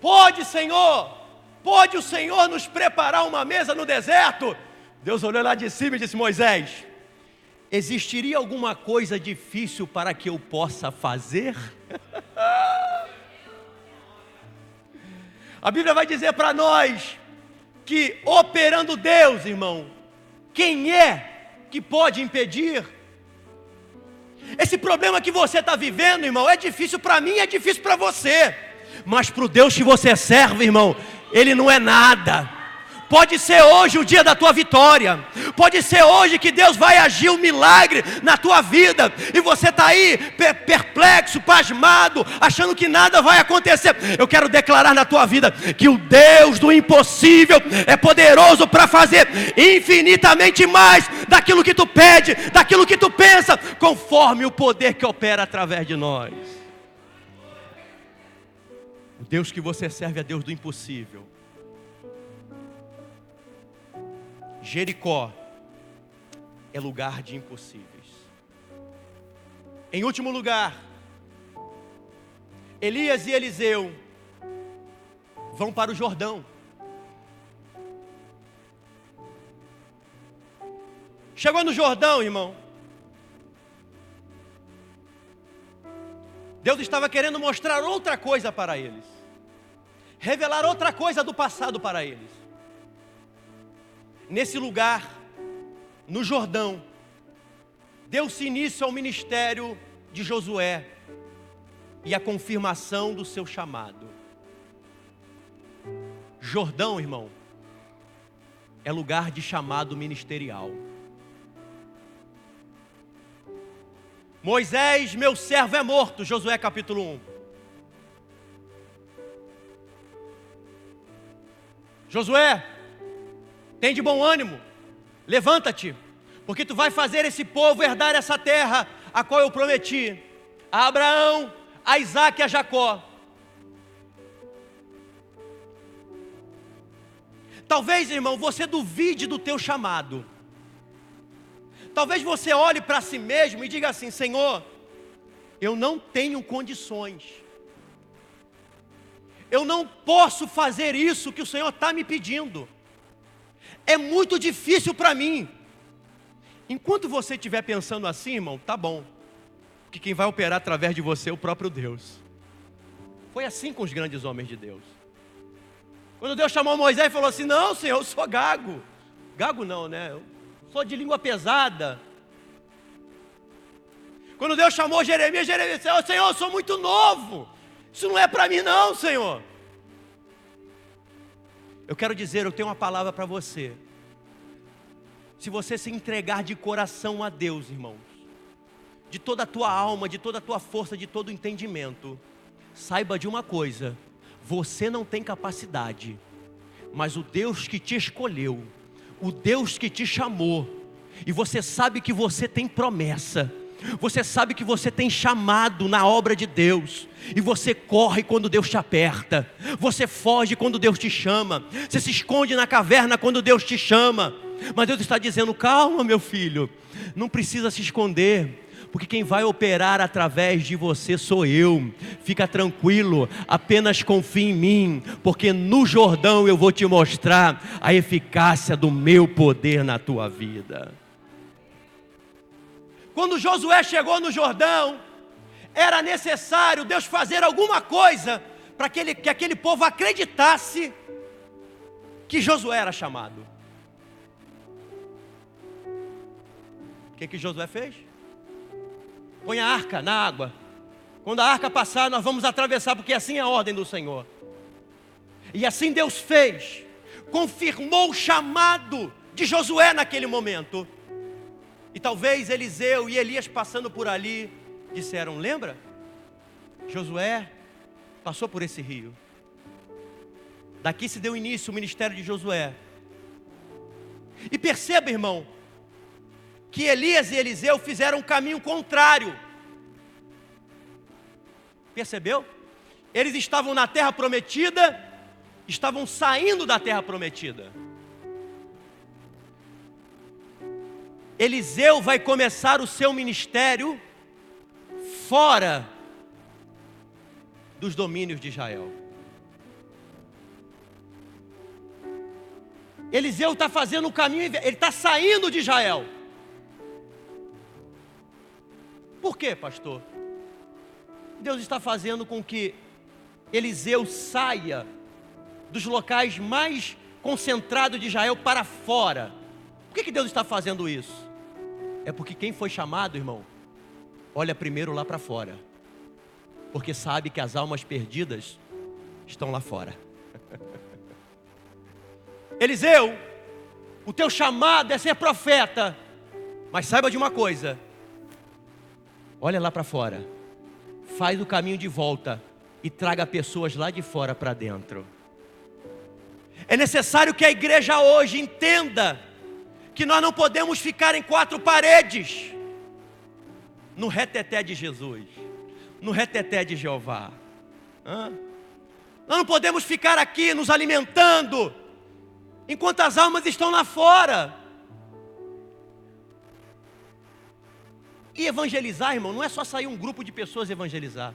Pode, Senhor? Pode o Senhor nos preparar uma mesa no deserto? Deus olhou lá de cima e disse: Moisés, existiria alguma coisa difícil para que eu possa fazer? A Bíblia vai dizer para nós que operando Deus, irmão, quem é que pode impedir? Esse problema que você está vivendo, irmão, é difícil para mim, é difícil para você, mas para o Deus que você serve, irmão, Ele não é nada. Pode ser hoje o dia da tua vitória, pode ser hoje que Deus vai agir um milagre na tua vida, e você está aí perplexo, pasmado, achando que nada vai acontecer. Eu quero declarar na tua vida que o Deus do impossível é poderoso para fazer infinitamente mais daquilo que tu pede, daquilo que tu pensa, conforme o poder que opera através de nós. O Deus que você serve é Deus do impossível. Jericó é lugar de impossíveis. Em último lugar, Elias e Eliseu vão para o Jordão. Chegou no Jordão, irmão, Deus estava querendo mostrar outra coisa para eles, revelar outra coisa do passado para eles. Nesse lugar, no Jordão, deu-se início ao ministério de Josué e a confirmação do seu chamado. Jordão, irmão, é lugar de chamado ministerial. Moisés, meu servo, é morto, Josué capítulo 1. Josué, tem de bom ânimo, levanta-te, porque tu vai fazer esse povo herdar essa terra, a qual eu prometi a Abraão, a Isaque e a Jacó. Talvez, irmão, você duvide do teu chamado. Talvez você olhe para si mesmo e diga assim: Senhor, eu não tenho condições, eu não posso fazer isso que o Senhor está me pedindo. É muito difícil para mim. Enquanto você estiver pensando assim, irmão, tá bom, porque quem vai operar através de você é o próprio Deus. Foi assim com os grandes homens de Deus. Quando Deus chamou Moisés e falou assim: não, Senhor, eu sou gago. Gago não, né? Eu sou de língua pesada. Quando Deus chamou Jeremias, Jeremias disse: Senhor, eu sou muito novo, isso não é para mim não, Senhor. Eu quero dizer, eu tenho uma palavra para você. Se você se entregar de coração a Deus, irmãos, de toda a tua alma, de toda a tua força, de todo o entendimento, saiba de uma coisa: você não tem capacidade, mas o Deus que te escolheu, o Deus que te chamou, e você sabe que você tem promessa, você sabe que você tem chamado na obra de Deus, e você corre quando Deus te aperta, você foge quando Deus te chama, você se esconde na caverna quando Deus te chama. Mas Deus está dizendo: calma, meu filho, não precisa se esconder, porque quem vai operar através de você sou eu. Fica tranquilo, apenas confie em mim, porque no Jordão eu vou te mostrar a eficácia do meu poder na tua vida. Quando Josué chegou no Jordão, era necessário Deus fazer alguma coisa para que aquele povo acreditasse que Josué era chamado. O que Josué fez? Põe a arca na água. Quando a arca passar, nós vamos atravessar, porque assim é a ordem do Senhor. E assim Deus fez. Confirmou o chamado de Josué naquele momento. E talvez Eliseu e Elias passando por ali disseram: lembra? Josué passou por esse rio. Daqui se deu início o ministério de Josué. E perceba, irmão, que Elias e Eliseu fizeram um caminho contrário. Percebeu? Eles estavam na terra prometida, estavam saindo da terra prometida. Eliseu vai começar o seu ministério fora dos domínios de Israel. Eliseu está fazendo um caminho, ele está saindo de Israel. Por quê, pastor? Deus está fazendo com que Eliseu saia dos locais mais concentrados de Israel para fora. Por que Deus está fazendo isso? É porque quem foi chamado, irmão, olha primeiro lá para fora, porque sabe que as almas perdidas estão lá fora. Eliseu, o teu chamado é ser profeta, mas saiba de uma coisa: olha lá para fora, faz o caminho de volta e traga pessoas lá de fora para dentro. É necessário que a igreja hoje entenda que nós não podemos ficar em quatro paredes, no reteté de Jesus, no reteté de Jeová. Nós não podemos ficar aqui nos alimentando, enquanto as almas estão lá fora. E evangelizar, irmão, não é só sair um grupo de pessoas evangelizar.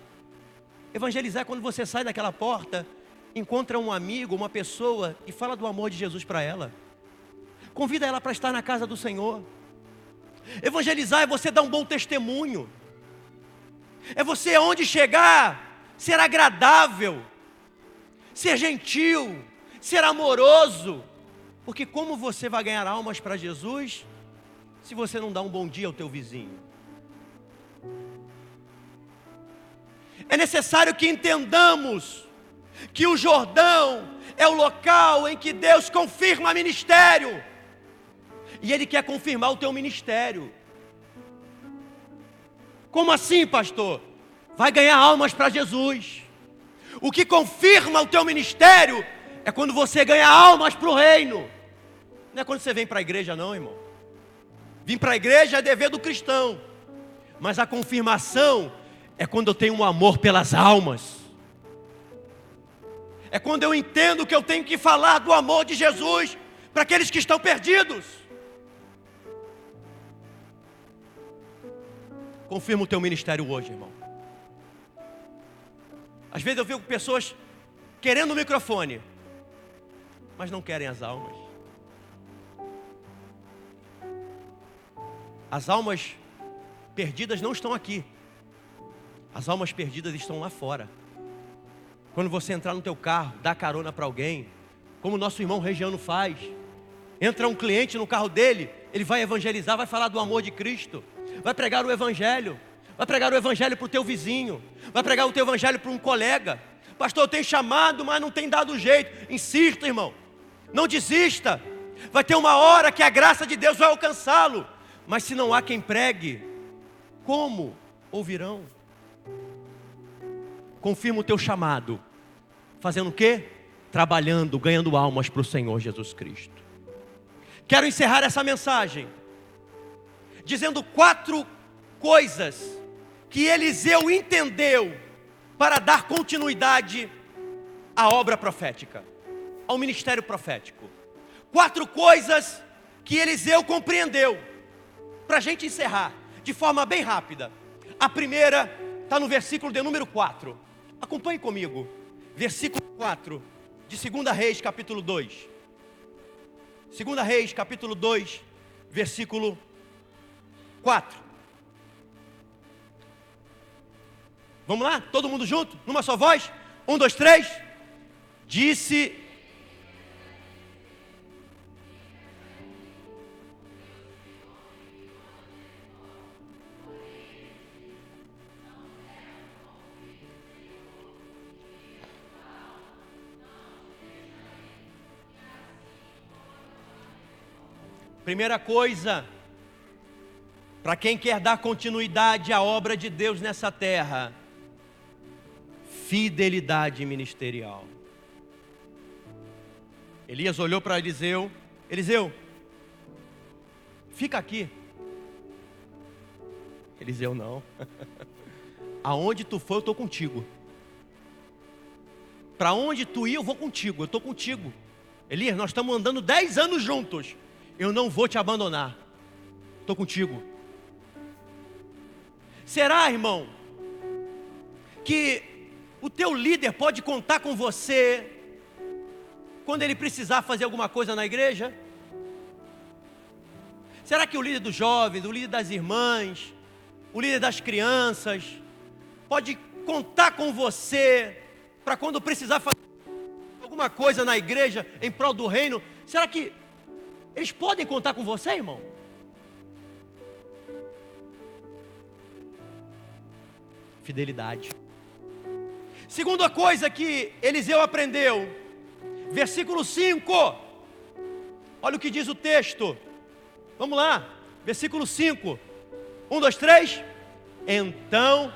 Evangelizar é quando você sai daquela porta, encontra um amigo, uma pessoa e fala do amor de Jesus para ela. Convida ela para estar na casa do Senhor. Evangelizar é você dar um bom testemunho. É você, onde chegar, ser agradável, ser gentil, ser amoroso. Porque como você vai ganhar almas para Jesus se você não dá um bom dia ao teu vizinho? É necessário que entendamos que o Jordão é o local em que Deus confirma ministério. E Ele quer confirmar o teu ministério. Como assim, pastor? Vai ganhar almas para Jesus. O que confirma o teu ministério é quando você ganha almas para o reino. Não é quando você vem para a igreja não, irmão. Vir para a igreja é dever do cristão. Mas a confirmação é quando eu tenho um amor pelas almas. É quando eu entendo que eu tenho que falar do amor de Jesus para aqueles que estão perdidos. Confirma o teu ministério hoje, irmão. Às vezes eu vejo pessoas querendo o microfone, mas não querem as almas. As almas perdidas não estão aqui. As almas perdidas estão lá fora. Quando você entrar no teu carro, dá carona para alguém, como o nosso irmão Regiano faz. Entra um cliente no carro dele, ele vai evangelizar, vai falar do amor de Cristo. Vai pregar o evangelho. Vai pregar o evangelho para o teu vizinho. Vai pregar o teu evangelho para um colega. Pastor, eu tenho chamado, mas não tem dado jeito. Insista, irmão. Não desista. Vai ter uma hora que a graça de Deus vai alcançá-lo. Mas se não há quem pregue, como ouvirão? Confirma o teu chamado. Fazendo o quê? Trabalhando, ganhando almas para o Senhor Jesus Cristo. Quero encerrar essa mensagem dizendo 4 coisas que Eliseu entendeu para dar continuidade à obra profética, ao ministério profético. 4 coisas que Eliseu compreendeu, para a gente encerrar. de forma bem rápida. A primeira está no versículo de número 4. Acompanhe comigo. Versículo 4 de 2 Reis, capítulo 2. 2 Reis, capítulo 2, versículo 4. Vamos lá? Todo mundo junto? Numa só voz? 1, 2, 3. Disse... Primeira coisa, para quem quer dar continuidade à obra de Deus nessa terra, fidelidade ministerial. Elias olhou para Eliseu: Eliseu, fica aqui. Eliseu: não. Aonde tu for, eu estou contigo. Para onde tu ir, eu vou contigo, eu estou contigo. Elias, nós estamos andando 10 anos juntos. Eu não vou te abandonar. Estou contigo. Será, irmão, que o teu líder pode contar com você quando ele precisar fazer alguma coisa na igreja? Será que o líder dos jovens, o líder das irmãs, o líder das crianças, pode contar com você para quando precisar fazer alguma coisa na igreja em prol do reino? Será que eles podem contar com você, irmão? Fidelidade. Segunda coisa que Eliseu aprendeu, versículo 5. Olha o que diz o texto. Vamos lá, versículo 5. 1, 2, 3. Então...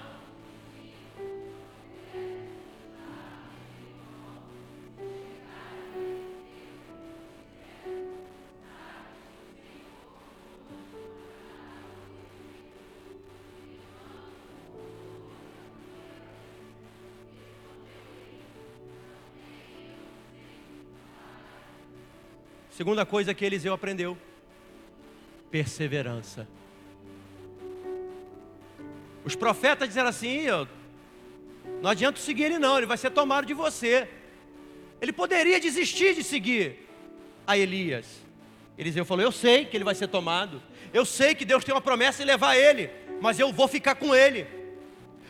Segunda coisa que Eliseu aprendeu: perseverança. Os profetas disseram assim: não adianta seguir ele não, ele vai ser tomado de você. Ele poderia desistir de seguir a Elias. Eliseu falou: eu sei que ele vai ser tomado, eu sei que Deus tem uma promessa em levar ele, mas eu vou ficar com ele.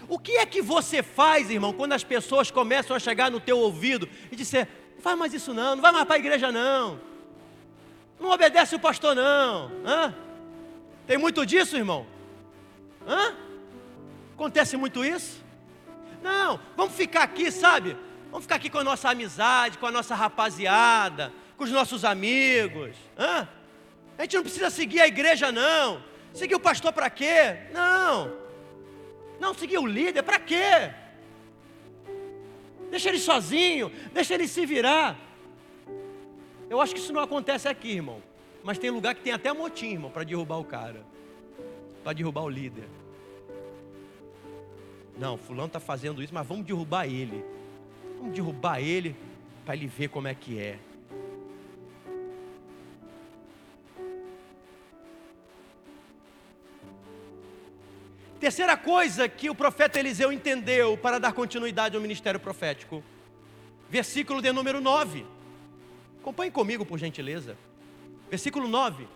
O que é que você faz, irmão, quando as pessoas começam a chegar no teu ouvido e dizer: não faz mais isso não, não vai mais para a igreja não, não obedece o pastor não? Hã? Tem muito disso, irmão? Hã? Acontece muito isso? Não, vamos ficar aqui, sabe? Vamos ficar aqui com a nossa amizade, com a nossa rapaziada, com os nossos amigos. Hã? A gente não precisa seguir a igreja não. Seguir o pastor para quê? Não. Não, seguir o líder para quê? Deixa ele sozinho, deixa ele se virar. Eu acho que isso não acontece aqui, irmão. Mas tem lugar que tem até motim, irmão, para derrubar o cara, para derrubar o líder. Não, fulano está fazendo isso, mas vamos derrubar ele. Vamos derrubar ele para ele ver como é que é. Terceira coisa que o profeta Eliseu entendeu para dar continuidade ao ministério profético. Versículo de número 9. Acompanhe comigo, por gentileza. Versículo 9.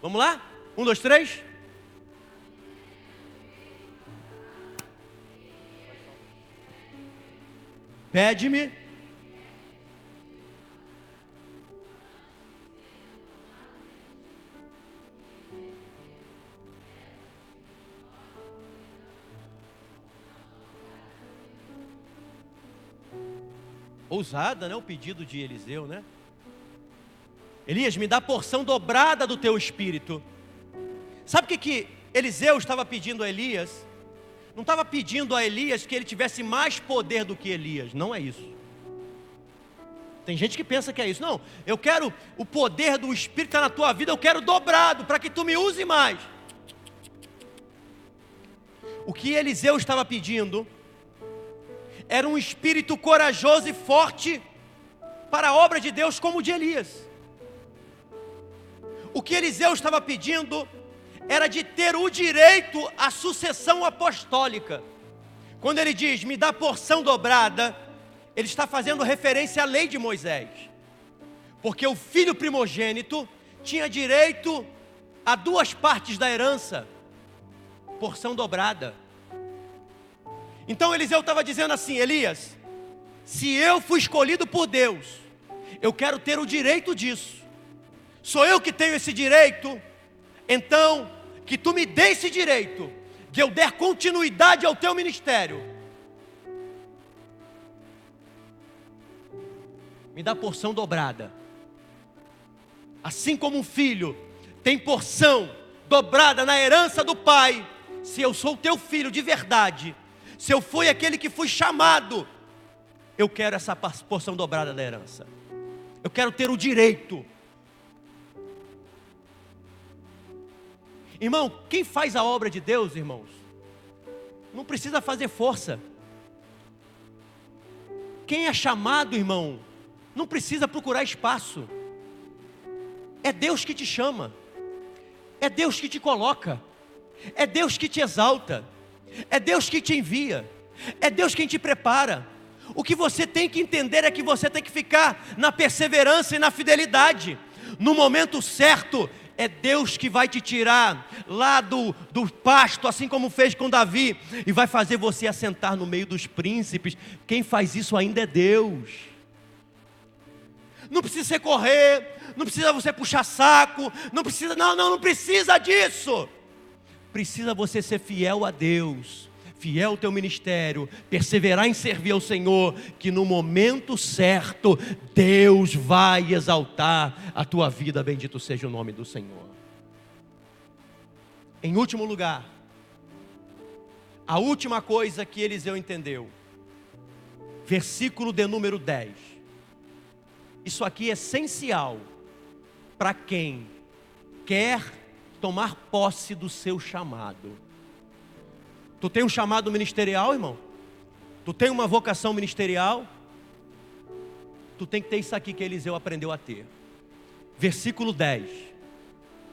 Vamos lá? 1, 2, 3. Pede-me. Ousada, né? O pedido de Eliseu, né? Elias, me dá porção dobrada do teu espírito. Sabe o que Eliseu estava pedindo a Elias? Não estava pedindo a Elias que ele tivesse mais poder do que Elias. Não é isso. Tem gente que pensa que é isso. Não, eu quero o poder do Espírito tá na tua vida, eu quero dobrado, para que tu me use mais. O que Eliseu estava pedindo era um espírito corajoso e forte para a obra de Deus como o de Elias. O que Eliseu estava pedindo era de ter o direito à sucessão apostólica. Quando ele diz, me dá porção dobrada, ele está fazendo referência à lei de Moisés. Porque o filho primogênito tinha direito a 2 partes da herança, porção dobrada. Então Eliseu estava dizendo assim, Elias, se eu fui escolhido por Deus, eu quero ter o direito disso. Sou eu que tenho esse direito, então que tu me dê esse direito, de eu der continuidade ao teu ministério. Me dá porção dobrada. Assim como um filho tem porção dobrada na herança do pai, se eu sou teu filho de verdade, se eu fui aquele que fui chamado, eu quero essa porção dobrada da herança. Eu quero ter o direito. Irmão, quem faz a obra de Deus, irmãos, não precisa fazer força. Quem é chamado, irmão, não precisa procurar espaço. É Deus que te chama. É Deus que te coloca. É Deus que te exalta. É Deus que te envia. É Deus quem te prepara. O que você tem que entender é que você tem que ficar na perseverança e na fidelidade. No momento certo, é Deus que vai te tirar lá do pasto, assim como fez com Davi, e vai fazer você assentar no meio dos príncipes. Quem faz isso ainda é Deus. Não precisa você correr, não precisa você puxar saco, não precisa disso. Precisa você ser fiel a Deus, fiel ao teu ministério, perseverar em servir ao Senhor, que no momento certo, Deus vai exaltar a tua vida, bendito seja o nome do Senhor. Em último lugar, a última coisa que Eliseu entendeu, versículo de número 10, isso aqui é essencial para quem quer tomar posse do seu chamado. Tu tem um chamado ministerial, irmão? Tu tem uma vocação ministerial? Tu tem que ter isso aqui que Eliseu aprendeu a ter. Versículo 10.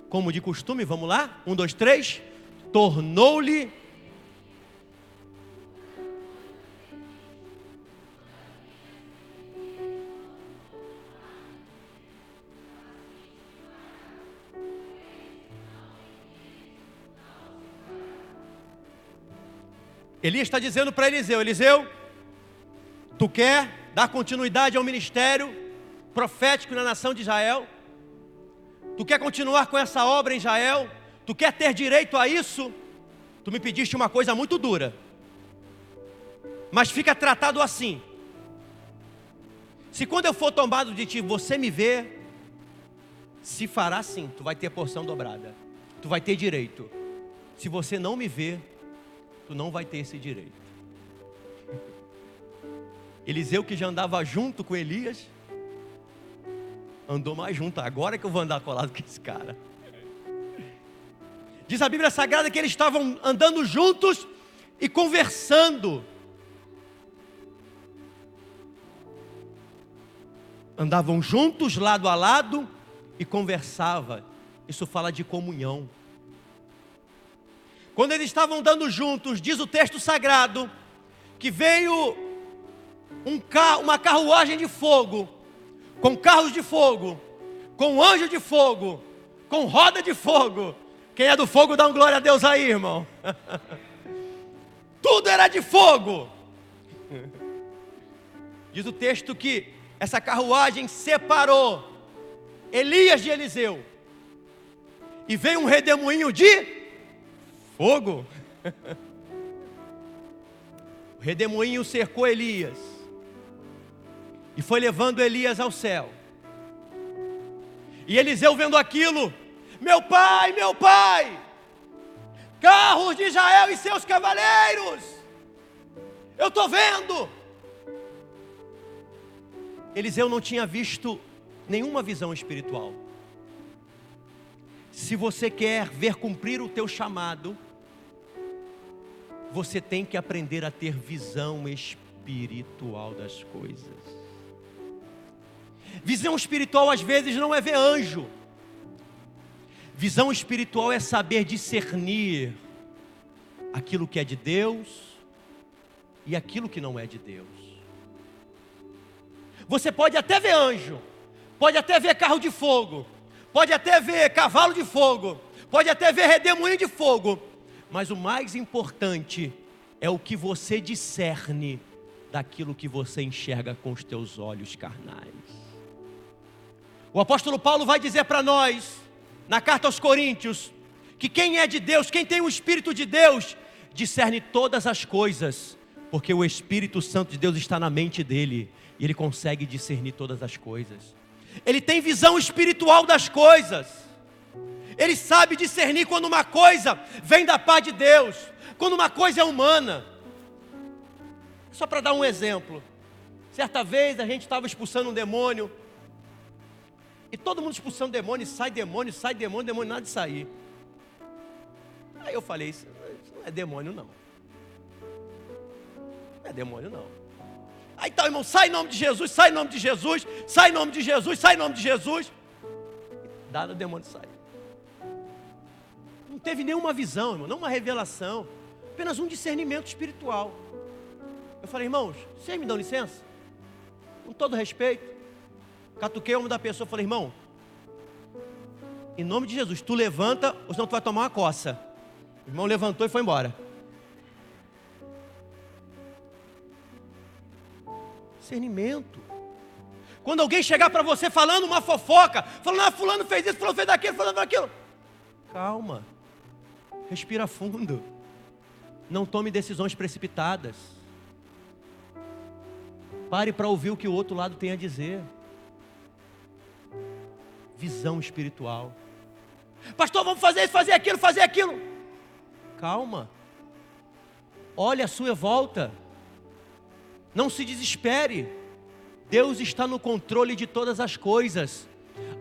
Como de costume, vamos lá? 1, 2, 3. Tornou-lhe... Elias está dizendo para Eliseu, Eliseu, tu quer dar continuidade ao ministério profético na nação de Israel? Tu quer continuar com essa obra em Israel? Tu quer ter direito a isso? Tu me pediste uma coisa muito dura, mas fica tratado assim. Se quando eu for tomado de ti, você me vê, se fará assim, tu vai ter porção dobrada, tu vai ter direito. Se você não me vê, tu não vai ter esse direito. Eliseu, que já andava junto com Elias, andou mais junto. Agora que eu vou andar colado com esse cara. Diz a Bíblia Sagrada que eles estavam andando juntos e conversando. Andavam juntos, lado a lado, e conversavam. Isso fala de comunhão. Quando eles estavam andando juntos, diz o texto sagrado, que veio uma carruagem de fogo, com carros de fogo, com anjo de fogo, com roda de fogo. Quem é do fogo, dá um glória a Deus aí, irmão. Tudo era de fogo. Diz o texto que essa carruagem separou Elias de Eliseu, e veio um redemoinho de fogo. O redemoinho cercou Elias e foi levando Elias ao céu. E Eliseu, vendo aquilo, meu pai, carros de Israel e seus cavaleiros, eu estou vendo. Eliseu não tinha visto nenhuma visão espiritual. Se você quer ver cumprir o teu chamado, você tem que aprender a ter visão espiritual das coisas. Visão espiritual às vezes não é ver anjo. Visão espiritual é saber discernir aquilo que é de Deus e aquilo que não é de Deus. Você pode até ver anjo, pode até ver carro de fogo, pode até ver cavalo de fogo, pode até ver redemoinho de fogo, mas o mais importante é o que você discerne daquilo que você enxerga com os teus olhos carnais. O apóstolo Paulo vai dizer para nós, na carta aos Coríntios, que quem é de Deus, quem tem o Espírito de Deus, discerne todas as coisas, porque o Espírito Santo de Deus está na mente dele, e ele consegue discernir todas as coisas. Ele tem visão espiritual das coisas, ele sabe discernir quando uma coisa vem da parte de Deus, quando uma coisa é humana. Só para dar um exemplo, certa vez a gente estava expulsando um demônio, e todo mundo expulsando demônio, sai demônio, demônio, nada de sair. Aí eu falei, isso não é demônio não. Não é demônio não. Aí então, irmão, sai em nome de Jesus, sai em nome de Jesus, sai em nome de Jesus, sai em nome de Jesus. Dado o demônio sai. Não teve nenhuma visão, irmão, não uma revelação, apenas um discernimento espiritual. Eu falei, irmãos, vocês me dão licença? Com todo respeito. Catuquei o ombro da pessoa, falei, irmão, em nome de Jesus, tu levanta, ou senão tu vai tomar uma coça. O irmão levantou e foi embora. Discernimento. Quando alguém chegar para você falando uma fofoca, falando, fulano fez isso, fulano fez aquilo, fulano fez aquilo. Calma. Respira fundo. Não tome decisões precipitadas. Pare para ouvir o que o outro lado tem a dizer. Visão espiritual. Pastor, vamos fazer isso, fazer aquilo, fazer aquilo. Calma. Olhe à sua volta. Não se desespere. Deus está no controle de todas as coisas.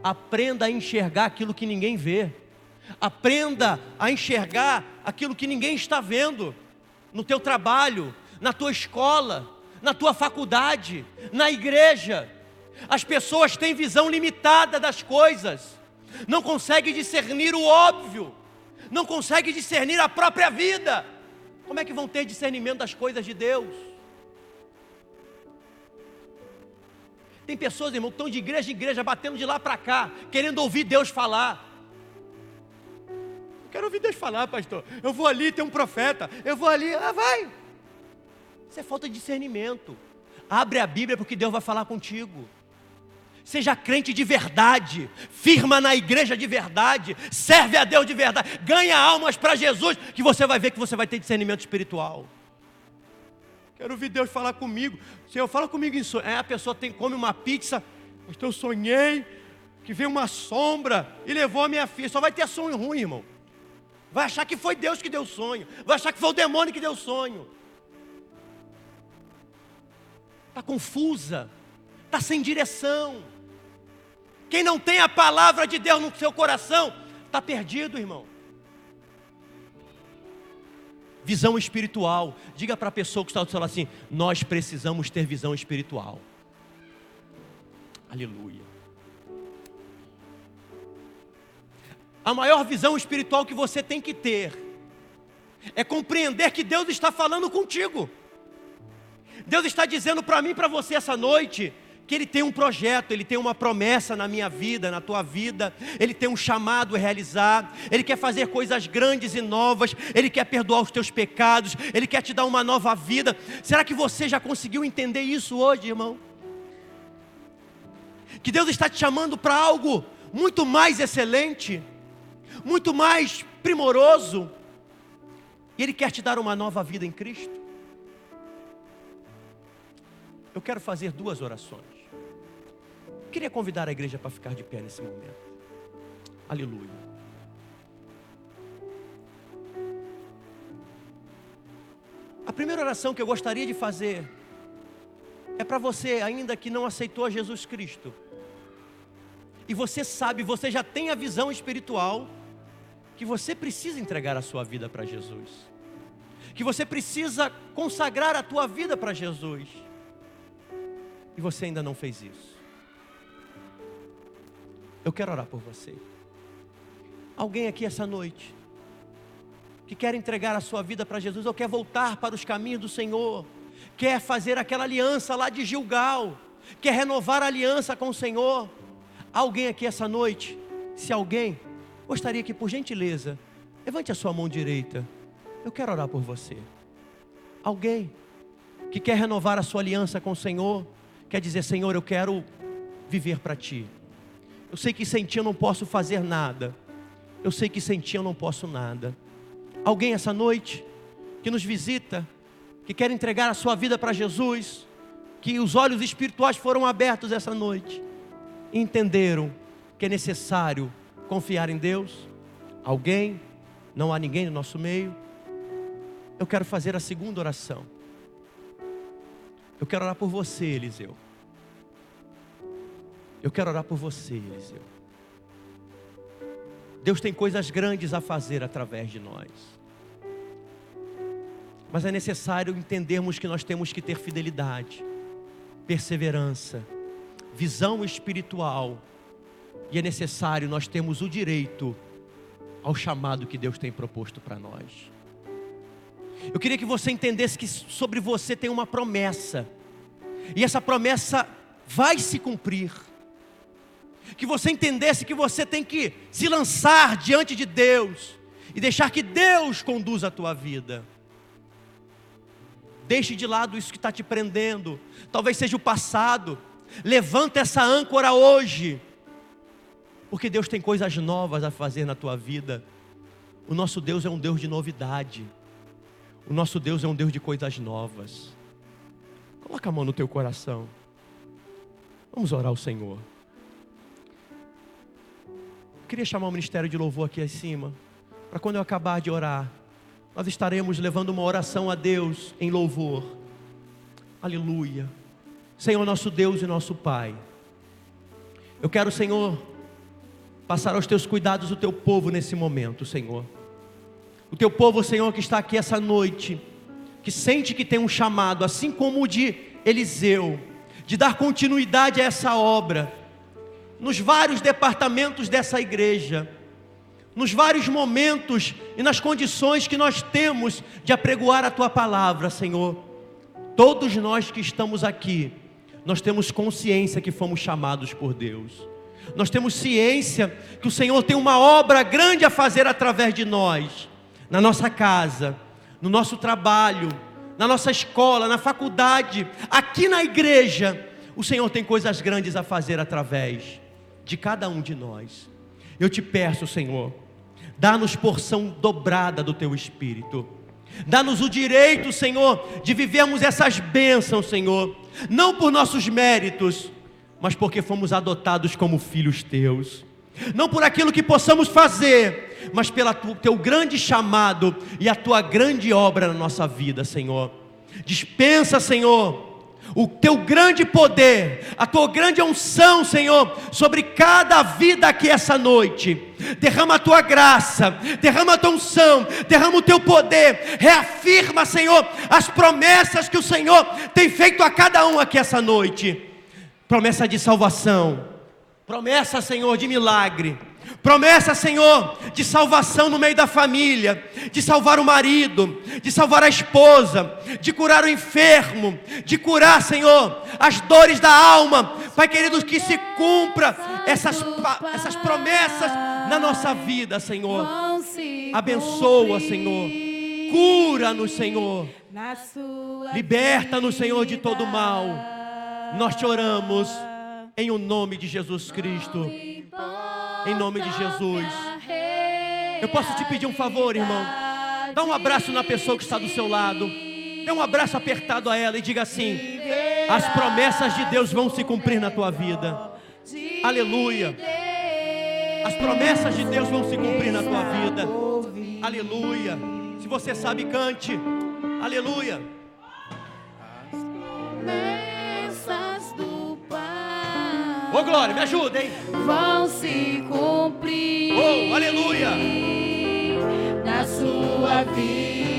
Aprenda a enxergar aquilo que ninguém vê. Aprenda a enxergar aquilo que ninguém está vendo. No teu trabalho, na tua escola, na tua faculdade, na igreja. As pessoas têm visão limitada das coisas. Não conseguem discernir o óbvio. Não conseguem discernir a própria vida. Como é que vão ter discernimento das coisas de Deus? Tem pessoas, irmão, que estão de igreja em igreja, batendo de lá para cá, querendo ouvir Deus falar. Eu quero ouvir Deus falar, pastor. Eu vou ali, tem um profeta. Eu vou ali, vai. Isso é falta de discernimento. Abre a Bíblia porque Deus vai falar contigo. Seja crente de verdade, firma na igreja de verdade, serve a Deus de verdade, ganha almas para Jesus, que você vai ver que você vai ter discernimento espiritual. Quero ouvir Deus falar comigo. Senhor, fala comigo em sonho. A pessoa come uma pizza, eu sonhei que veio uma sombra e levou a minha filha. Só vai ter sonho ruim, irmão. Vai achar que foi Deus que deu o sonho, vai achar que foi o demônio que deu o sonho. Está confusa, está sem direção. Quem não tem a palavra de Deus no seu coração, está perdido, irmão. Visão espiritual. Diga para a pessoa que está do seu lado assim: nós precisamos ter visão espiritual. Aleluia. A maior visão espiritual que você tem que ter é compreender que Deus está falando contigo. Deus está dizendo para mim e para você essa noite que Ele tem um projeto, Ele tem uma promessa na minha vida, na tua vida. Ele tem um chamado a realizar. Ele quer fazer coisas grandes e novas. Ele quer perdoar os teus pecados. Ele quer te dar uma nova vida. Será que você já conseguiu entender isso hoje, irmão? Que Deus está te chamando para algo muito mais excelente, muito mais primoroso. E Ele quer te dar uma nova vida em Cristo. Eu quero fazer 2 orações. Queria convidar a igreja para ficar de pé nesse momento. Aleluia. A primeira oração que eu gostaria de fazer é para você ainda que não aceitou a Jesus Cristo. E você sabe, você já tem a visão espiritual que você precisa entregar a sua vida para Jesus. Que você precisa consagrar a tua vida para Jesus. E você ainda não fez isso. Eu quero orar por você. Alguém aqui essa noite que quer entregar a sua vida para Jesus, ou quer voltar para os caminhos do Senhor, quer fazer aquela aliança lá de Gilgal, quer renovar a aliança com o Senhor. Alguém aqui essa noite, se alguém, gostaria que por gentileza, levante a sua mão direita, eu quero orar por você. Alguém que quer renovar a sua aliança com o Senhor, quer dizer: Senhor, eu quero viver para Ti. Eu sei que sem Ti eu não posso fazer nada, eu sei que sem Ti eu não posso nada. Alguém essa noite que nos visita, que quer entregar a sua vida para Jesus, que os olhos espirituais foram abertos essa noite e entenderam que é necessário confiar em Deus? Alguém? Não há ninguém no nosso meio? Eu quero fazer a segunda oração. Eu quero orar por você, Eliseu. Eu quero orar por você, Eliseu. Deus tem coisas grandes a fazer através de nós. Mas é necessário entendermos que nós temos que ter fidelidade, perseverança, visão espiritual. E é necessário nós termos o direito ao chamado que Deus tem proposto para nós. Eu queria que você entendesse que sobre você tem uma promessa. E essa promessa vai se cumprir. Que você entendesse que você tem que se lançar diante de Deus e deixar que Deus conduza a tua vida. Deixe de lado isso que está te prendendo. Talvez seja o passado. Levanta essa âncora hoje, porque Deus tem coisas novas a fazer na tua vida. O nosso Deus é um Deus de novidade. O nosso Deus é um Deus de coisas novas. Coloca a mão no teu coração. Vamos orar ao Senhor. Eu queria chamar o ministério de louvor aqui acima, para quando eu acabar de orar, nós estaremos levando uma oração a Deus em louvor. Aleluia. Senhor, nosso Deus e nosso Pai, eu quero, Senhor, passar aos teus cuidados o teu povo nesse momento, Senhor. O teu povo, Senhor, que está aqui essa noite, que sente que tem um chamado, assim como o de Eliseu, de dar continuidade a essa obra, nos vários departamentos dessa igreja, nos vários momentos e nas condições que nós temos de apregoar a Tua palavra, Senhor. Todos nós que estamos aqui, nós temos consciência que fomos chamados por Deus. Nós temos ciência que o Senhor tem uma obra grande a fazer através de nós, na nossa casa, no nosso trabalho, na nossa escola, na faculdade, aqui na igreja. O Senhor tem coisas grandes a fazer através de cada um de nós. Eu te peço, Senhor, dá-nos porção dobrada do Teu Espírito. Dá-nos o direito, Senhor, de vivermos essas bênçãos, Senhor, não por nossos méritos, mas porque fomos adotados como filhos Teus. Não por aquilo que possamos fazer, mas pelo Teu grande chamado e a Tua grande obra na nossa vida, Senhor. Dispensa, Senhor, o Teu grande poder, a Tua grande unção, Senhor, sobre cada vida aqui essa noite. Derrama a Tua graça, derrama a Tua unção, derrama o Teu poder. Reafirma, Senhor, as promessas que o Senhor tem feito a cada um aqui essa noite. Promessa de salvação, promessa, Senhor, de milagre, promessa, Senhor, de salvação no meio da família, de salvar o marido, de salvar a esposa, de curar o enfermo, de curar, Senhor, as dores da alma. Pai querido, que se cumpra essas promessas na nossa vida, Senhor. Abençoa, Senhor, cura-nos, Senhor, liberta-nos, Senhor, de todo mal. Nós te oramos em o nome de Jesus Cristo. Em nome de Jesus. Eu posso te pedir um favor, irmão? Dá um abraço na pessoa que está do seu lado. Dê um abraço apertado a ela e diga assim: as promessas de Deus vão se cumprir na tua vida. Aleluia. As promessas de Deus vão se cumprir na tua vida. Aleluia. Se você sabe, cante. Aleluia. Ô, glória, me ajuda, hein? Vão se cumprir. Oh, aleluia. Na sua vida.